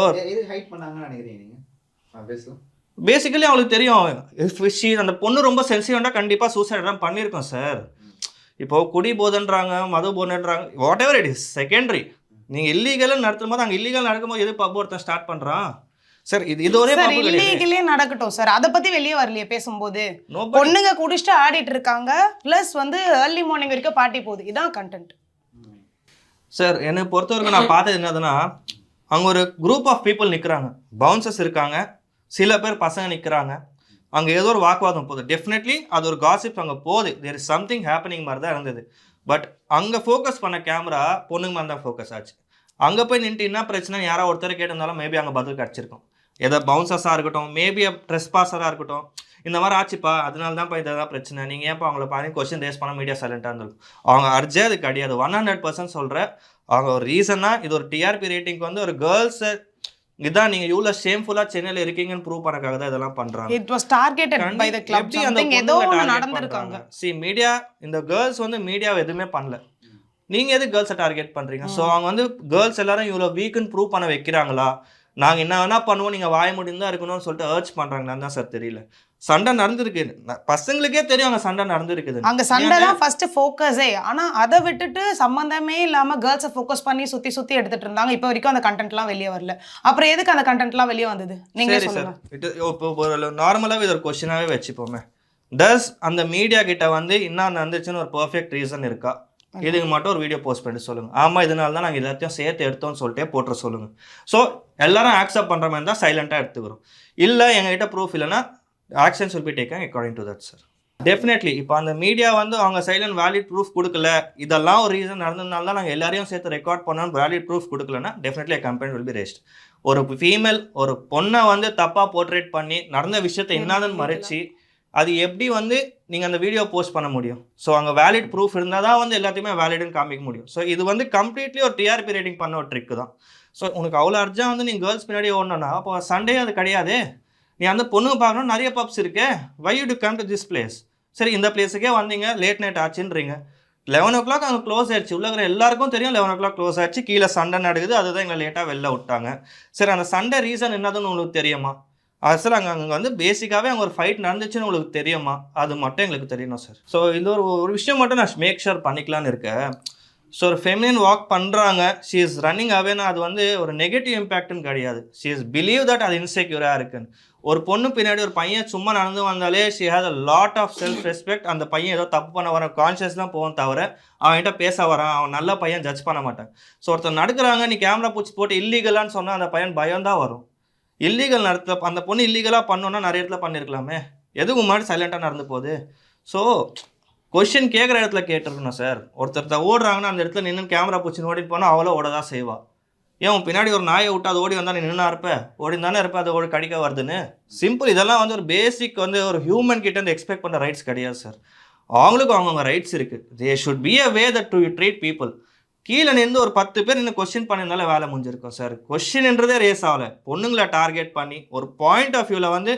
ஹைட் பண்ணாங்கன்னு நினைக்கிறீங்க நீங்கள்? பேசிக்கலி அவங்களுக்கு தெரியும் அந்த பொண்ணு ரொம்ப சென்சிட்டிவாக கண்டிப்பாக சூசைட் தான் பண்ணியிருக்கோம் சார். இப்போது குடி போதன்றாங்க, மது போதன்றாங்க, whatever it is secondary. நீங்கள் இல்லீகலாக நடத்தும் போது அங்கே இல்லீகல் நடக்கும்போது எது பப் ஒருத்தன் ஸ்டார்ட் பண்ணுறான் சார்? இது ஒரே இல்லீகலே நடக்கட்டும் சார், அதை பற்றி வெளியே வரலையே பேசும்போது. பொண்ணுங்க குடிச்சிட்டு ஆடிட்டு இருக்காங்க, ப்ளஸ் வந்து ஏர்லி மார்னிங் வரைக்கும் பார்ட்டி போகுது, இதான் கண்டென்ட் சார். என்னை பொறுத்தவரைக்கும் நான் பார்த்தது என்னதுன்னா, அங்கே ஒரு குரூப் ஆஃப் பீப்புள் நிற்கிறாங்க, பவுன்சர்ஸ் இருக்காங்க, சில பேர் பசங்க நிற்கிறாங்க, அங்கே ஏதோ ஒரு வாக்குவாதம் போகுது. டெஃபினெட்லி அது ஒரு காசிப் அங்கே போகுது, தேர் இஸ் சம்திங் ஹேப்பனிங் மாதிரி தான் இருந்தது. பட் அங்கே ஃபோக்கஸ் பண்ண கேமரா பொண்ணுங்க மாதிரி தான் ஃபோக்கஸ் ஆச்சு. அங்கே போய் நின்று என்ன பிரச்சனை யாராவது ஒருத்தர் கேட்டிருந்தாலும் மேபி அங்கே பதில் கிடச்சிருக்கும். ஏதோ பவுன்சர்ஸாக இருக்கட்டும், மேபி ட்ரெஸ் பாஸராக இருக்கட்டும், இந்த மாதிரி ஆச்சுப்பா அதனால தான்ப்பா இதெல்லாம் பிரச்சனை, நீங்கள் ஏன்ப்பா அவங்கள பாருங்க கொஸ்டின் ரேஸ் பண்ண மீடியா சைலண்டாக இருந்திருக்கும். அவங்க அர்ஜே அது கிடையாது. 100% சொல்கிறேன். அவங்க ஒரு ரீசனாக இது ஒரு டிஆர்பி ரேட்டிங்க்கு வந்து ஒரு கேர்ள்ஸை இதான் நீங்கள் இவ்வளோ ஷேம்ஃபுல்லாக சென்னையில் இருக்கீங்கன்னு ப்ரூவ் பண்ணக்காக தான் இதெல்லாம் பண்ணுறாங்க. It was targeted by the club, something ஏதோ ஒன்று நடந்துருக்காங்க. மீடியா இந்த கேர்ள்ஸ் வந்து மீடியாவை எதுவுமே பண்ணல, நீங்கள் எது கேர்ள்ஸை டார்கெட் பண்ணுறீங்க? ஸோ அவங்க வந்து கேர்ள்ஸ் எல்லாரும் இவ்வளோ வீக்குன்னு ப்ரூவ் பண்ண வைக்கிறாங்களா, நாங்கள் என்ன வேணா பண்ணுவோம், நீங்கள் வாய முடிந்து தான் இருக்கணும்னு சொல்லிட்டு அர்ச் பண்ணுறாங்கன்னு தான் சார் தெரியல. சண்டை நடந்துருக்கு, பசங்களுக்கே தெரியும் அங்கே சண்டை நடந்துருக்குது. அங்கே சண்டை தான் ஃபர்ஸ்ட் ஃபோக்கஸே. ஆனால் அதை விட்டுட்டு சம்மந்தமே இல்லாமல் கேர்ள்ஸை ஃபோக்கஸ் பண்ணி சுற்றி எடுத்துட்டு இருந்தாங்க. இப்போ வரைக்கும் அந்த கண்டென்ட்லாம் வெளியே வரல. அப்புறம் எதுக்கு அந்த கண்டென்ட்லாம் வெளியே வந்தது நீங்களே சொல்லுங்க. இப்போ நார்மலாகவே இது ஒரு கொஸ்டினாகவே வச்சுப்போமே, டஸ் அந்த மீடியா கிட்ட வந்து இன்னும் நடந்துச்சுன்னு ஒரு பர்ஃபெக்ட் ரீசன் இருக்கா? இதுக்கு மட்டும் ஒரு வீடியோ போஸ்ட் பண்ணி சொல்லுங்கள், ஆமாம் இதனால தான் நாங்கள் எல்லாத்தையும் சேர்த்து எடுத்தோம்னு சொல்லிட்டே போட்டுற சொல்லுங்கள். ஸோ எல்லாரும் ஆக்செப்ட் பண்ணுற மாதிரி தான் சைலண்ட்டாக எடுத்துக்கிறோம். இல்லை எங்ககிட்ட ப்ரூஃப் இல்லைன்னா actions will be taken according to that sir. Definitely இப்போ அந்த மீடியா வந்து அவங்க சைலண்ட் வேலிட் ப்ரூஃப் கொடுக்கல, இதெல்லாம் ஒரு ரீசன் நடந்ததுனால தான் நாங்கள் எல்லாரையும் சேர்த்து ரெக்கார்ட் பண்ணோன்னு வேலிட் ப்ரூஃப் கொடுக்கலன்னா definitely complaint will be rest. ஒரு ஃபீமேல் ஒரு பொண்ணை வந்து தப்பாக போர்ட்ரேட் பண்ணி நடந்த விஷயத்தை என்னதுன்னு மறைச்சி அது எப்படி வந்து நீங்கள் அந்த வீடியோ போஸ்ட் பண்ண முடியும்? ஸோ அங்கே வேலிட் ப்ரூஃப் இருந்தால் தான் வந்து எல்லாத்தையுமே வேலிடுன்னு காமிக்க முடியும். ஸோ இது வந்து கம்ப்ளீட்லி ஒரு டிஆர்பி ரேட்டிங் பண்ண ஒரு ட்ரிக்கு தான். ஸோ உனக்கு அவ்வளோ அர்ஜென்ட் வந்து நீ கேர்ள்ஸ் பின்னாடி ஓடணும்னா அப்போ சண்டே அது கிடையாது. நீ அந்த பொண்ணுங்க பார்க்கணும், நிறைய பப்ஸ் இருக்கு. Why you to come to this place? சரி, இந்த பிளேஸுக்கே வந்தீங்க, லேட் நைட் ஆச்சுன்றீங்க. 11 o'clock அங்கே க்ளோஸ் ஆயிடுச்சு. உள்ள இருக்கிற எல்லாருக்கும் தெரியும் 11 o'clock க்ளோஸ் ஆயிடுச்சு, கீழே சண்டை நடக்குது, அதுதான் எங்களை லேட்டாக வெளில விட்டாங்க. சரி, அந்த சண்டை ரீசன் என்னதுன்னு உங்களுக்கு தெரியுமா? அது சார் அங்கே வந்து பேசிக்காகவே அங்கே ஒரு ஃபைட் நடந்துச்சுன்னு உங்களுக்கு தெரியுமா? அது மட்டும் எங்களுக்கு தெரியணும் சார். ஸோ இந்த ஒரு விஷயம் மட்டும் நான் மேக் ஷூர் பண்ணிக்கலான்னு இருக்கேன். ஸோ ஒரு ஃபெமினின் வாக் பண்ணுறாங்க, ஷி இஸ் ரன்னிங் அவேனா, அது வந்து ஒரு நெகட்டிவ் இம்பேக்ட்னு கிடையாது. ஷி இஸ் பிலீவ் தட் அது இன்செக்யூராக இருக்குன்னு. ஒரு பொண்ணு பின்னாடி ஒரு பையன் சும்மா நடந்து வந்தாலே she has a lot of self respect. அந்த பையன் ஏதோ தப்பு பண்ண வர கான்ஷியஸ் தான் போவோம் தவிர அவன்கிட்ட பேச வரான், அவன் நல்ல பையன் ஜட்ஜ் பண்ண மாட்டான். ஸோ ஒருத்தர் நடக்கிறாங்க, நீ கேமரா பூச்சி போட்டு இல்லீகலான்னு சொன்னால் அந்த பையன் பயம் தான் வரும். இல்லீகல் நடத்த அந்த பொண்ணு இல்லீகலாக பண்ணோன்னா நிறைய இடத்துல பண்ணியிருக்கலாமே, எதுக்கு முன்னாடி சைலண்ட்டாக நடந்து போகுது? ஸோ கொஷின் கேட்குற இடத்துல கேட்டிருக்கணும் சார். ஒருத்தர் ஓடுறாங்கன்னா அந்த இடத்துல நின்று கேமரா பூச்சி ஓடிட்டு போனால் அவளோ ஓட தான் செய்வா. ஏன் உன் பின்னாடி ஒரு நாயை விட்டு அது ஓடி வந்தால் நீ நின்னா இருப்ப? ஓடி தானே இருப்ப, அதை ஓடி கடிக்க வருதுன்னு. சிம்பிள். இதெல்லாம் வந்து ஒரு பேசிக் வந்து ஒரு ஹியூமன் கிட்ட இருந்து எக்ஸ்பெக்ட் பண்ணுற ரைட்ஸ் கிடையாது சார். அவங்களுக்கும் அவங்கவுங்க ரைட்ஸ் இருக்குது. They should be a way that to treat people. கீழே நின்று ஒரு 10 பேர் இன்னும் கொஸ்டின் பண்ணியிருந்தாலும் வேலை முடிஞ்சிருக்கும் சார். கொஸ்டின்ன்றதே ரேஸ் ஆகலை, பொண்ணுங்களை டார்கெட் பண்ணி ஒரு பாயிண்ட் ஆஃப் வியூவில் வந்து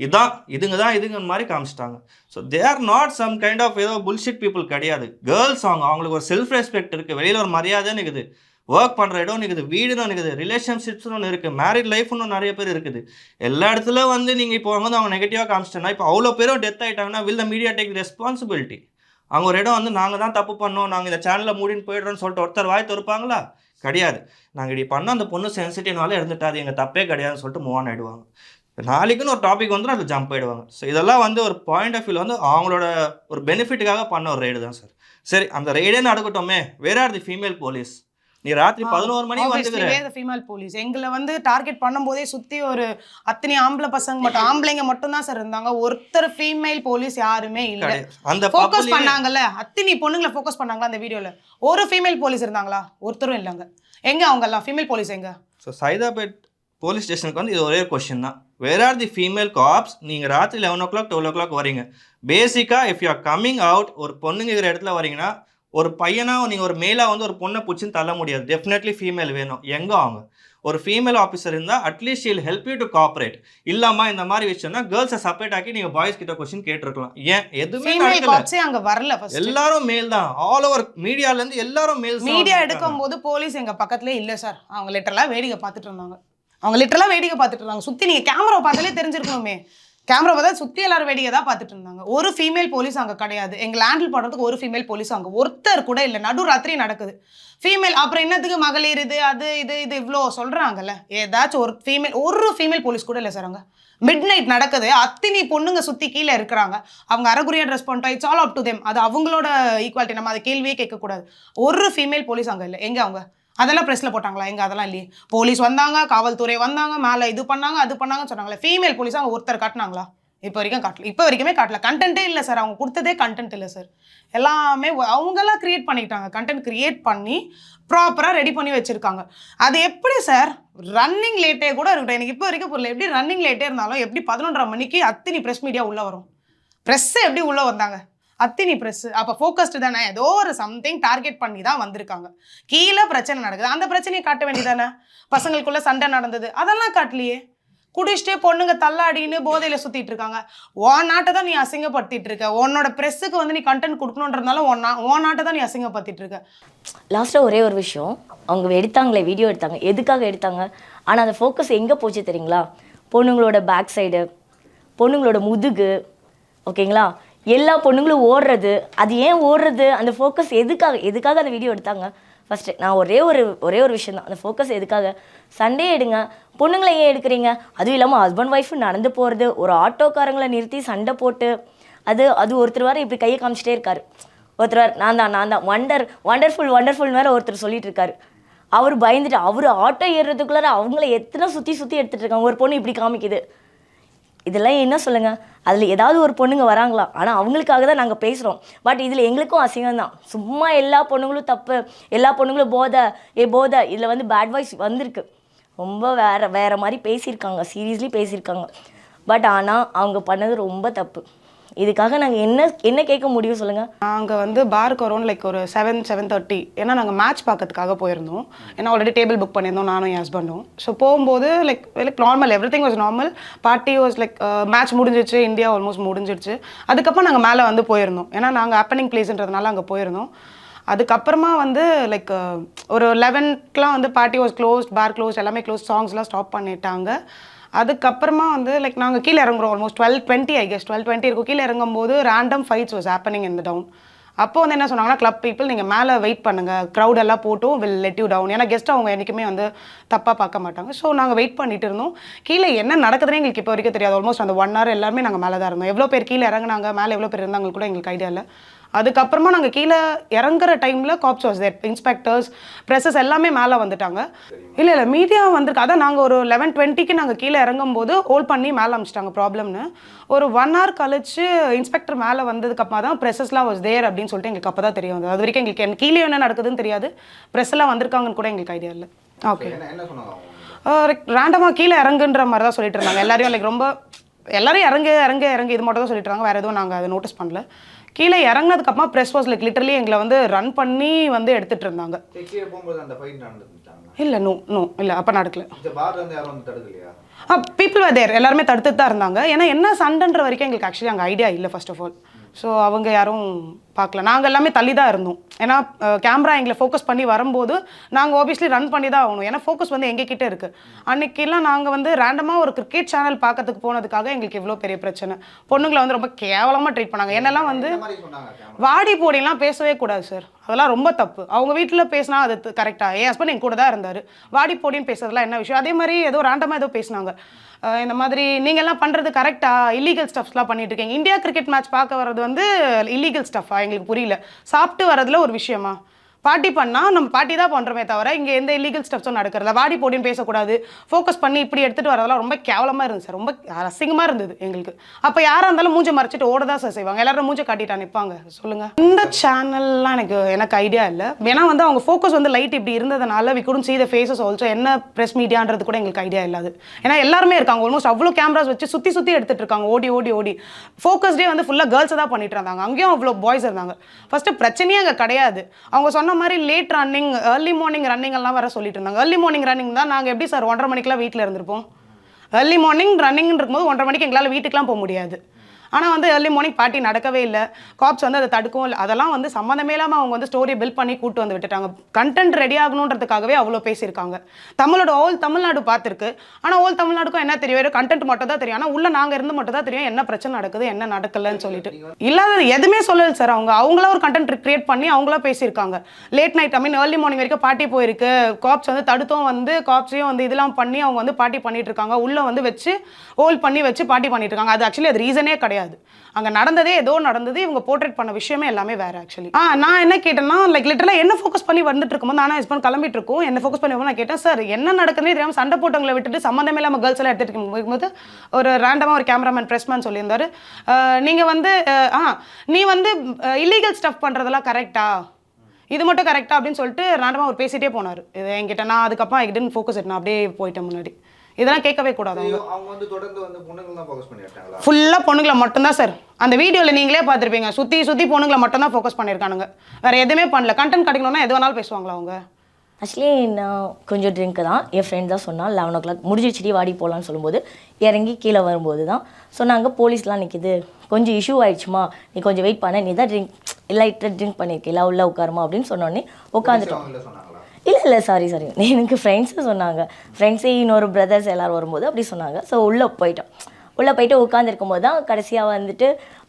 இதுங்க மாதிரி காமிச்சிட்டாங்க. So they are not some kind of ஏதோ புல்ஷிட் பீப்புள் கிடையாது. கேர்ள்ஸ் அவங்களுக்கு ஒரு செல்ஃப் ரெஸ்பெக்ட் இருக்குது, வெளியில் ஒரு மரியாதைன்னு இருக்குது, ஒர்க் பண்ணுற இடம் இருக்குது, வீடுன்னு இருக்குது, ரிலேஷன்ஷிப்ஸ்னு ஒன்று இருக்குது, மேரிட் லைஃப்னு நிறைய பேர் இருக்குது. எல்லா இடத்துல வந்து நீங்கள் இப்போ வந்து அவங்க நெகட்டிவாக காமிச்சிட்டேன்னா இப்போ அவ்வளோ பேரும் டெத் ஆகிட்டாங்கன்னா will the media take responsibility? அவங்க ஒரு இடம் வந்து நாங்கள் தான் தப்பு பண்ணோம், நாங்கள் இந்த சேனலில் மூடின்னு போய்டுறோன்னு சொல்லிட்டு ஒருத்தர் வாய் திறப்பாங்களா? கிடையாது. நாங்கள் இப்படி பண்ணோம், அந்த பொண்ணு சென்சிட்டிவ்னால இருந்துட்டாது, எங்கள் தப்பே கிடையாதுன்னு சொல்லிட்டு மூவ் ஆன் ஆகிடுவாங்க. நாளைக்குன்னு ஒரு டாபிக் வந்துடும், அதில் ஜம்ப் ஆகிடுவாங்க. ஸோ இதெல்லாம் வந்து ஒரு பாயிண்ட் ஆஃப் வியூவில் வந்து அவங்களோட ஒரு பெனிஃபிட்டுக்காக பண்ண ஒரு ரைடு தான் சார். சரி, அந்த ரைடே நடக்கட்டுமே, where are the female police? நீ ராத்திரி 11 மணிக்கு வந்துக்கிற ஃபீமேல் போலீஸ் எங்களை வந்து டார்கெட் பண்ணும்போதே சுற்றி ஒரு அத்தனை ஆம்பளை பசங்க மட்டும், ஆம்பளைங்க மட்டும் தான் சார் இருந்தாங்க. ஒருத்தர் ஃபீமேல் போலீஸ் யாருமே இல்லை. அந்த ஃபோக்கஸ் பண்ணாங்கல்ல, அத்தனை பொண்ணுங்களை ஃபோக்கஸ் பண்ணாங்களா அந்த வீடியோவில்? ஒரு ஃபீமேல் போலீஸ் இருந்தாங்களா? ஒருத்தரும் இல்லைங்க. எங்க அவங்க எல்லாம் ஃபீமேல் போலீஸ் எங்க? ஸோ சைதாபேட் போலீஸ் ஸ்டேஷனுக்கு வந்து இது ஒரே கொஸ்டின் தான், where are the female cops? நீங்கள் ராத்திரி 11 o'clock 12 o'clock வரீங்க. பேசிக்காக if you are coming out, ஒரு பொண்ணுங்க இருக்கிற இடத்துல வரீங்கன்னா, ஒரு பையனாக நீங்கள் ஒரு மேலாக வந்து ஒரு பொண்ணை பிடிச்சின்னு தள்ள முடியாது. டெஃபினெட்லி ஃபீமேல் வேணும். எங்கே அவங்க ஒரு ஃபீமேல் ஆஃபீஸர் இருந்தால் at least she'll help you to cooperate. இல்லாமல் இந்த மாதிரி விஷயம்னா கேர்ள்ஸை செப்பரேட் ஆக்கி நீங்கள் பாய்ஸ் கிட்ட கொஸ்டின் கேட்டிருக்கலாம். ஏன் எதுவுமே அங்கே வரல? எல்லாரும் மேல் தான். ஆல் ஓவர் மீடியாலேருந்து எல்லாரும் மேல். மீடியா எடுக்கும் போது போலீஸ் எங்கள் பக்கத்துலேயே இல்லை சார். அவங்க லிட்டரலாக வேடிக்கை பார்த்துட்டு இருந்தாங்க. சுற்றி நீங்கள் கேமரா பார்த்தாலே தெரிஞ்சிருக்கணுமே. கேமரா பார்த்தா சுற்றி எல்லாரும் வேடிக்கை தான் பார்த்துட்டு இருந்தாங்க. ஒரு ஃபீமேல் போலீஸ் அங்கே கிடையாது. எங்களை ஹேண்டில் பண்ணுறதுக்கு ஒரு ஃபீமேல் போலீஸ் அங்கே ஒருத்தர் கூட இல்லை. நடுராத்திரி நடக்குது ஃபீமேல். அப்புறம் என்னத்துக்கு மகளிர் இது அது இது இவ்வளோ சொல்கிறாங்கல்ல? ஏதாச்சும் ஒரு ஃபீமேல் போலீஸ் கூட இல்லை சார். அங்கே மிட் நைட் நடக்குது, அத்தனை பொண்ணுங்க சுற்றி கீழே இருக்கிறாங்க. அவங்க அரைகுறையாக ட்ரெஸ் பண்ணிட்டா it's all up to them. அது அவங்களோட ஈக்குவாலிட்டி, நம்ம அதை கேள்வியே கேட்கக்கூடாது. ஒரு ஃபீமேல் போலீஸ் அங்கே இல்லை. எங்கே அவங்க? அதெல்லாம் ப்ரெஸ்ஸில் போட்டாங்களா? எங்கே? அதெல்லாம் இல்லையே. போலீஸ் வந்தாங்க, காவல்துறை வந்தாங்க, மேலே இது பண்ணாங்க அது பண்ணாங்கன்னு சொன்னாங்களே. ஃபீமேல் போலீஸ் அங்கே ஒருத்தர் காட்டினாங்களா? இப்போ வரைக்குமே காட்டல. கண்டென்ட்டே இல்லை சார். அவங்க கொடுத்ததே கண்டென்ட் இல்லை சார். எல்லாமே அவங்கெல்லாம் கிரியேட் பண்ணிக்கிட்டாங்க. கண்டென்ட் கிரியேட் பண்ணி ப்ராப்பராக ரெடி பண்ணி வச்சுருக்காங்க. அது எப்படி சார் ரன்னிங் லேட்டே கூட இருக்கட்டும், எனக்கு இப்போ வரைக்கும் பொருள் எப்படி ரன்னிங் லேட்டே இருந்தாலும் எப்படி 11:30 மணிக்கு அத்தனை ப்ரெஸ் மீடியா உள்ளே வரும்? ப்ரெஸ்ஸை எப்படி உள்ளே வந்தாங்க? அத்தினி ப்ரெஸ் அப்போ ஃபோக்கஸ்டு தானே? ஏதோ ஒரு சம்திங் டார்கெட் பண்ணி தான் வந்திருக்காங்க. கீழே பிரச்சனை நடக்குது, அந்த பிரச்சனையை காட்ட வேண்டியதானே? பசங்களுக்குள்ள சண்டை நடந்தது, அதெல்லாம் காட்டலையே. குடிச்சிட்டே பொண்ணுங்க தள்ளாடின்னு போதையில் சுற்றிட்டு இருக்காங்க. உன் நாட்டை தான் நீ அசிங்கப்படுத்திட்டு இருக்க. உன்னோட ப்ரெஸ்ஸுக்கு வந்து நீ கண்டென்ட் கொடுக்கணுன்றதுனால உன் நாட்டை தான் நீ அசிங்கப்படுத்திட்டு இருக்க. லாஸ்ட்டாக ஒரே ஒரு விஷயம், அவங்க எடுத்தாங்களே வீடியோ எடுத்தாங்க, எதுக்காக எடுத்தாங்க? ஆனால் அந்த ஃபோக்கஸ் எங்கே போச்சு தெரியுங்களா? பொண்ணுங்களோட பேக் சைடு, பொண்ணுங்களோட முதுகு, ஓகேங்களா? எல்லா பொண்ணுங்களும் ஓடுறது, அது ஏன் ஓடுறது? அந்த ஃபோக்கஸ் எதுக்காக அந்த வீடியோ எடுத்தாங்க? ஃபஸ்ட்டு நான் ஒரே ஒரு விஷயம் தான், அந்த ஃபோக்கஸ் எதுக்காக? சண்டே எடுங்க, பொண்ணுங்களை ஏன் எடுக்கிறீங்க? அதுவும் இல்லாமல் ஹஸ்பண்ட் ஒய்ஃபு நடந்து போகிறது, ஒரு ஆட்டோக்காரங்களை நிறுத்தி சண்டை போட்டு, அது ஒருத்தர் வேறு இப்படி கையை காமிச்சிட்டே இருக்காரு. ஒருத்தர் வேறு நான் தான் வண்டர்ஃபுல் வேறு ஒருத்தர் சொல்லிட்டு இருக்காரு. அவர் பயந்துட்டு அவர் ஆட்டோ ஏறுறதுக்குள்ளார அவங்கள எத்தனை சுற்றி எடுத்துகிட்டு இருக்காங்க. ஒரு பொண்ணு இப்படி காமிக்குது. இதெல்லாம் என்ன சொல்லுங்கள்? அதில் ஏதாவது ஒரு பொண்ணுங்க வராங்களா? ஆனால் அவங்களுக்காக தான் நாங்கள் பேசுகிறோம். பட் இதில் எங்களுக்கும் அசிங்கம் தான். சும்மா எல்லா பொண்ணுங்களும் தப்பு, எல்லா பொண்ணுங்களும் போதை இதில் வந்து பேட் வாய்ஸ் வந்திருக்கு. ரொம்ப வேறு மாதிரி பேசியிருக்காங்க, சீரியஸ்லி பேசியிருக்காங்க. பட் ஆனால் அவங்க பண்ணது ரொம்ப தப்பு. இதுக்காக நாங்கள் என்ன கேட்க முடியும் சொல்லுங்கள்? நாங்கள் வந்து பாருக்கு வரோம் லைக் ஒரு 7:30. ஏன்னா நாங்கள் மேட்ச் பார்க்கறதுக்காக போயிருந்தோம். ஏன்னா ஆல்ரெடி டேபிள் புக் பண்ணியிருந்தோம் நானும் என் ஹஸ்பண்டும். ஸோ போகும்போது like normal, every thing was normal. Party was like match முடிஞ்சிச்சு, இந்தியா ஆல்மோஸ்ட் முடிஞ்சிடுச்சு. அதுக்கப்புறம் நாங்கள் மேலே வந்து போயிருந்தோம். ஏன்னா நாங்கள் ஹேப்பனிங் பிளேஸ்ன்றதுனால அங்கே போயிருந்தோம். அதுக்கப்புறமா வந்து லைக் ஒரு 11க்குலாம் வந்து party was closed, bar closed, எல்லாமே க்ளோஸ், சாங்ஸ்லாம் ஸ்டாப் பண்ணிட்டாங்க. அதுக்கப்புறமா வந்து லைக் நாங்கள் கீழே இறங்குறோம் ஆல்மோஸ்ட் 12:20 ஐ கெஸ் 12:20 இருக்கும். கீழே இறங்கும்போது random fights was happening in the down. அப்போ வந்து என்ன சொன்னாங்கன்னா, கிளப் பீப்புள் நீங்கள் மேலே வெயிட் பண்ணுங்கள், க்ரௌட் எல்லாம் போட்டும் வில் லெட் யூ டவுன். ஏன்னா கெஸ்ட் அவங்க என்றைக்குமே வந்து தப்பாக பார்க்க மாட்டாங்க. ஸோ நாங்கள் வெயிட் பண்ணிட்டு இருந்தோம். கீழே என்ன நடக்குதுன்னு எங்களுக்கு இப்போ வரைக்கும் தெரியாது. ஆல்மோஸ்ட் அந்த 1 hour எல்லாருமே நாங்கள் மேலே தான் இருந்தோம். எவ்வளோ பேர் கீழே இறங்குனாங்க, மேலே எவ்வளோ பேர் இருந்தாங்க கூட எங்களுக்கு ஐடியா இல்லை. அதுக்கப்புறமா நாங்கள் கீழே இறங்குற டைமில் cops was there, inspectors, presses எல்லாமே மேலே வந்துட்டாங்க. இல்லை மீடியா வந்திருக்கு. அதான் நாங்கள் ஒரு 11:20க்கு நாங்கள் கீழே இறங்கும்போது ஹோல்ட் பண்ணி மேலே அமிச்சிட்டாங்க ப்ராப்ளம்னு. ஒரு 1 hour கழிச்சு இன்ஸ்பெக்டர் மேலே வந்ததுக்கப்புறமா தான் ப்ரெஸஸ்லாம் வாஸ் தேர் அப்படின்னு சொல்லிட்டு எங்களுக்கு அப்போ தான் தெரிய வந்தது. அது வரைக்கும் எங்களுக்கு கீழே என்ன நடக்குதுன்னு தெரியாது, ப்ரெஸ் எல்லாம் வந்திருக்காங்கன்னு கூட எங்களுக்கு ஐடியா இல்லை. ஓகே, ரேண்டமாக கீழே இறங்குன்ற மாதிரி தான் சொல்லிட்டு இருந்தாங்க எல்லாரையும். லைக் ரொம்ப எல்லாரும் இறங்கு இது மட்டும் தான் சொல்லிட்டு இருக்காங்க. வேறு எதுவும் நாங்கள் அதை நோட்டீஸ் பண்ணல. கீழே இறங்கினதுக்கப்புறமா ப்ரெஸ் வாஸ் லைக் லிட்டரலி எங்களை வந்து ரன் பண்ணி வந்து எடுத்துகிட்டு இருந்தாங்க. இல்லை நோ இல்லை அப்போ நடக்கல. பீப்புள் வேர் தேர், எல்லாருமே தடுத்துட்டு தான் இருந்தாங்க. ஏன்னா என்ன சண்டைன்ற வரைக்கும் எங்களுக்கு ஆக்சுவலி அங்கே ஐடியா இல்லை ஃபர்ஸ்ட் ஆஃப் ஆல். ஸோ அவங்க யாரும் பார்க்கல, நாங்கள் எல்லாமே தள்ளி தான் இருந்தோம். ஏன்னா கேமரா எங்களை ஃபோக்கஸ் பண்ணி வரும்போது நாங்கள் ஆப்வியஸ்லி ரன் பண்ணி தான் ஆகணும். ஏன்னா ஃபோக்கஸ் வந்து எங்ககிட்ட இருக்குது. அன்றைக்கெல்லாம் நாங்கள் வந்து ரேண்டமாக ஒரு கிரிக்கெட் சேனல் பார்க்கறதுக்கு போனதுக்காக எங்களுக்கு எவ்வளோ பெரிய பிரச்சனை. பொண்ணுங்களை வந்து ரொம்ப கேவலமாக ட்ரீட் பண்ணாங்க. என்னெல்லாம் வந்து வாடி போடிலாம் பேசவே கூடாது சார், அதெல்லாம் ரொம்ப தப்பு. அவங்க வீட்டில் பேசினா அது கரெக்டாக, என் ஹஸ்பண்ட் என் கூட தான் இருந்தார். வாடி போடின்னு பேசுறதுலாம் என்ன விஷயம்? அதே மாதிரி ஏதோ ரேண்டமாக ஏதோ பேசினாங்க. இந்த மாதிரி நீங்கள்லாம் பண்ணுறது கரெக்டாக, இல்லீகல் ஸ்டஃப்ஸ்லாம் பண்ணிட்டு இருக்கீங்க. இந்தியா கிரிக்கெட் மேட்ச் பார்க்க வர்றது வந்து இல்லீகல் ஸ்டஃபா? எங்களுக்கு புரியல. சாப்பிட்டு வரதுல ஒரு விஷயமா? பார்ட்டி பண்ணால் நம்ம பார்ட்டி தான் பண்ணுறோமே தவிர இங்கே எந்த இல்லீகல் ஸ்டெப்ஸும் நடக்கிறதில்ல. வாடி போடின்னு பேசக்கூடாது, ஃபோக்கஸ் பண்ணி இப்படி எடுத்துகிட்டு வரதெல்லாம் ரொம்ப கேவலமாக இருந்துச்சு சார், ரொம்ப அசிங்கமாக இருந்தது எங்களுக்கு. அப்போ யாராக இருந்தாலும் மூஞ்சை மறைச்சிட்டு ஓட தான் சார் செய்வாங்க, எல்லாரும் மூஞ்சை காட்டிட்டா நிற்பாங்க. சொல்லுங்கள், இந்த சேனல்லாம் எனக்கு ஐடியா இல்லை. ஏன்னா வந்து அவங்க ஃபோக்கஸ் வந்து லைட் இப்படி இருந்ததுனால we couldn't see the faces also. என்ன ப்ரெஸ் மீடியான்றது கூட எங்களுக்கு ஐடியா இல்லாது. ஏன்னா எல்லாருமே இருக்காங்க, ஆல்மோஸ்ட் அவ்வளோ கேமராஸ் வச்சு சுற்றி எடுத்துகிட்டு இருக்காங்க, ஓடி ஃபோக்கஸ்டே வந்து ஃபுல்லாக கேர்ள்ஸை தான் பண்ணிட்டு இருந்தாங்க. அங்கேயும் அவ்வளோ பாய்ஸ் இருந்தாங்க. ஃபஸ்ட்டு பிரச்சனையே அங்கே கிடையாது. அவங்க சொன்ன மாதிரி late running, early morning running எல்லாம் வர சொல்லிட்டு இருந்தாங்க. ஏர்லி மார்னிங் ரன்னிங் தான் நாங்கள் எப்படி சார் 1:30 மணிக்கெலாம் வீட்டில் இருந்திருப்போம்? ஏர்லி மார்னிங் ரன்னிங் இருக்கும்போது 1:30 மணிக்கு எங்களால் வீட்டுக்குலாம் போக முடியாது. ஆனால் வந்து ஏர்லி மார்னிங் பார்ட்டி நடக்கவே இல்லை. காப்ஸ் வந்து அதை தடுக்கவும் இல்லை. அதெல்லாம் வந்து சம்மந்தமே இல்லாமல் அவங்க வந்து ஸ்டோரியை பில்ட் பண்ணி கூட்டு வந்து விட்டுட்டாங்க. கண்டென்ட் ரெடி ஆகணுன்றதுக்காகவே அவ்வளோ பேசியிருக்காங்க. தமிழ்நாடு பார்த்துருக்கு. ஆனால் ஓல் தமிழ்நாடுக்கும் என்ன தெரியும்? கண்டென்ட் மட்டும் தான் தெரியும். ஆனால் உள்ள நாங்கள் இருந்து மட்டும் தான் தெரியும் என்ன பிரச்சனை நடக்குது, என்ன நடக்கலன்னு சொல்லிட்டு. இல்லாத எதுவுமே சொல்லல சார். அவங்களா ஒரு கண்டென்ட் கிரியேட் பண்ணி அவங்களா பேசியிருக்காங்க. லேட் நைட் ஏர்லி மார்னிங் வரைக்கும் பார்ட்டி போயிருக்கு. காப்ஸ் வந்து தடுத்தும் வந்து காப்ஸையும் வந்து இதெல்லாம் பண்ணி அவங்க வந்து பார்ட்டி பண்ணிட்டு இருக்காங்க. உள்ள வந்து வச்சு ஹோல்ட் பண்ணி வச்சு பார்ட்டி பண்ணிட்டு இருக்காங்க. அது ஆக்சுவலி அது ரீசனே கிடையாது. அங்க நடந்ததே ஏதோ நடந்தது. இவங்க போர்ட்ரேட் பண்ண விஷயமே எல்லாமே வேற. ஆக்சுவலி நான் என்ன கேட்டேன்னா, லைக் லிட்டரலா என்ன ஃபோக்கஸ் பண்ணி வந்துட்டு இருக்கும்போது நானும் ஹஸ்பண்ட் கிளம்பிட்டு இருக்கோம். என்ன ஃபோக்கஸ் பண்ணி நான் கேட்டேன், சார் என்ன நடக்குதுன்னு தெரியாம சண்டை போட்டவங்களை விட்டுட்டு சம்மந்தமே இல்லாம கேர்ள்ஸ் எல்லாம் எடுத்துட்டு இருக்கும்போது ஒரு ரேண்டமா ஒரு கேமராமேன் பிரஸ்மேன் சொல்லியிருந்தாரு, நீங்க வந்து நீ வந்து இல்லீகல் ஸ்டஃப் பண்றதெல்லாம் கரெக்டா, இது மட்டும் கரெக்டா அப்படின்னு சொல்லிட்டு ரேண்டமா அவர் பேசிட்டே போனார். இது என்கிட்ட. நான் அதுக்கப்புறம் ஐ டிடன்ட் ஃபோக்கஸ் இட், நான் அப்படியே போயிட்டேன் முன்னாடி. இதெல்லாம் கேட்கவே கூடாது. அவங்க வந்து தொடர்ந்து வந்து பொண்ணுங்களை தான் ஃபோக்கஸ் பண்ணிட்டாங்களா? ஃபுல்லாக பொண்ணுங்களை மட்டும்தான் சார். அந்த வீடியோவில் நீங்களே பார்த்துருப்பீங்க, சுற்றி பொண்ணுங்களை மட்டும் தான் ஃபோக்கஸ் பண்ணியிருக்கானுங்க, வேறு எதுவுமே பண்ணல. கண்டென்ட் கிடைக்கணும்னா எது வேணாலும் பேசுவாங்களா அவங்க? ஆக்சுவலி நான் கொஞ்சம் ட்ரிங்க்கு தான், என் ஃப்ரெண்ட் தான் சொன்னால் 11 o'clock முடிஞ்சிச்சுடி வாடி போகலான்னு சொல்லும்போது இறங்கி கீழே வரும்போது தான் சொன்னாங்க, போலீஸ்லாம் நிற்கிது, கொஞ்சம் இஷ்யூ ஆயிடுச்சுமா, நீ கொஞ்சம் வெயிட் பண்ண, நீ தான் லைட்டாக ட்ரிங்க் பண்ணியிருக்கீங்களா, உள்ளே உட்காருமா அப்படின்னு சொன்னோடனே உட்காந்துட்டோம். இல்லை சாரி எனக்கு ஃப்ரெண்ட்ஸு சொன்னாங்க, ஃப்ரெண்ட்ஸே இன்னொரு பிரதர்ஸ் எல்லோரும் வரும்போது அப்படி சொன்னாங்க. ஸோ உள்ளே போயிட்டு உட்காந்துருக்கும் போது தான் கடைசியாக வந்துட்டு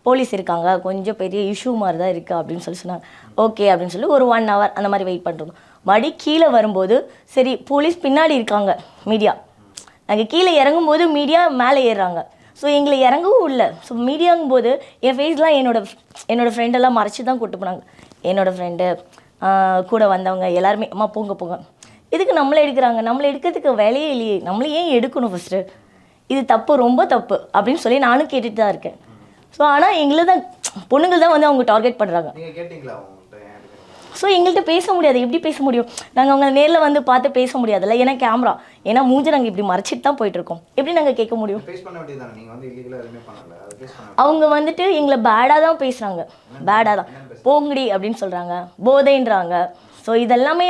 போலீஸ் இருக்காங்க, கொஞ்சம் பெரிய இஷ்யூ மாதிரி தான் இருக்குது அப்படின்னு சொன்னாங்க. ஓகே அப்படின்னு சொல்லி ஒரு 1 hour அந்த மாதிரி வெயிட் பண்ணுறோம். மறுபடி கீழே வரும்போது சரி போலீஸ் பின்னாடி இருக்காங்க, மீடியா. நாங்கள் கீழே இறங்கும்போது மீடியா மேலே ஏறுறாங்க. ஸோ எங்களை இறங்கவும் இல்லை. ஸோ மீடியாங்கும் போது என் ஃபேஸ்லாம் என்னோடய ஃப்ரெண்டெல்லாம் மறைச்சி தான் கூப்பிட்டு போனாங்க. என்னோடய ஃப்ரெண்டு கூட வந்தவங்க எல்லாருமே அம்மா போங்க, இதுக்கு நம்மளை எடுக்கிறாங்க, நம்மளை எடுக்கிறதுக்கு வேலையே இல்லையே, நம்மளே ஏன் எடுக்கணும் ஃபஸ்ட்டு, இது தப்பு, ரொம்ப தப்பு அப்படின்னு சொல்லி நானும் கேட்டுட்டு தான் இருக்கேன். ஸோ ஆனால் எங்களை தான் பொண்ணுங்கள் தான் வந்து அவங்க டார்கெட் பண்ணுறாங்க. ஸோ எங்கள்கிட்ட பேச முடியாது. எப்படி பேச முடியும்? நாங்கள் அவங்க நேரில் வந்து பார்த்து பேச முடியாதுல்ல, ஏன்னா கேமரா, ஏன்னா மூஞ்சி நாங்கள் இப்படி மறைச்சிட்டு தான் போயிட்டுருக்கோம். எப்படி நாங்கள் கேட்க முடியும்? ஃபேஸ் பண்ண வேண்டியதானே, நீங்கள் வந்து இல்லீகலாக எதுவுமே பண்ணல, அது ஃபேஸ் பண்ண. அவங்க வந்துட்டு எங்களை பேடாக தான் பேசுகிறாங்க, பேடாக தான் போங்கடி அப்படின்னு சொல்கிறாங்க, போதைன்றாங்க. ஸோ இதெல்லாமே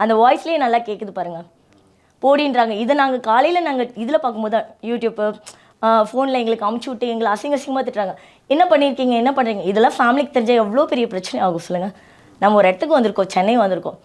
அந்த வாய்ஸ்லேயே நல்லா கேட்குது பாருங்கள், போடின்றாங்க. இதை நாங்கள் காலையில் நாங்கள் இதில் பார்க்கும்போது யூடியூப்பு ஃபோனில் எங்களுக்கு அமுச்சு விட்டு எங்களை அசிங்கமாக திட்டுறாங்க. என்ன பண்ணியிருக்கீங்க, என்ன பண்ணுறீங்க? இதெல்லாம் ஃபேமிலிக்கு தெரிஞ்சால் எவ்வளோ பெரிய பிரச்சனை ஆகும் சொல்லுங்கள். நம்ம ஒரு இடத்துக்கு வந்திருக்கோம், சென்னை வந்திருக்கோம்,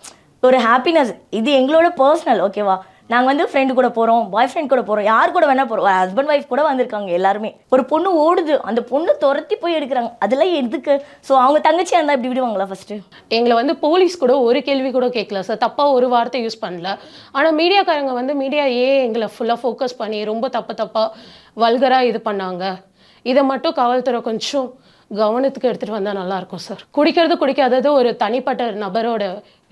ஒரு ஹாப்பினஸ், இது எங்களோட பர்சனல், ஓகேவா? நாங்கள் வந்து ஃப்ரெண்டு கூட போகிறோம், பாய் ஃப்ரெண்ட் கூட போகிறோம், யார் கூட வேணால் போகிறோம், ஹஸ்பண்ட் ஒய்ஃப் கூட வந்திருக்காங்க எல்லாருமே. ஒரு பொண்ணு ஓடுது, அந்த பொண்ணு துரத்தி போய் எடுக்கிறாங்க, அதெல்லாம் எதுக்கு? ஸோ அவங்க தங்கச்சியாக இருந்தால் இப்படி விடுவாங்களா? ஃபஸ்ட்டு எங்களை வந்து போலீஸ் கூட ஒரு கேள்வி கூட கேட்கல சார், தப்பாக ஒரு வார்த்தை யூஸ் பண்ணல. ஆனால் மீடியாக்காரங்க வந்து மீடியா எங்களை ஃபுல்லாக ஃபோக்கஸ் பண்ணி ரொம்ப தப்பாக வல்கராக இது பண்ணாங்க. இதை மட்டும் காவல்துறை கொஞ்சம் கவனத்துக்கு எடுத்துகிட்டு வந்தால் நல்லாயிருக்கும் சார். குடிக்காதது ஒரு தனிப்பட்ட நபரோட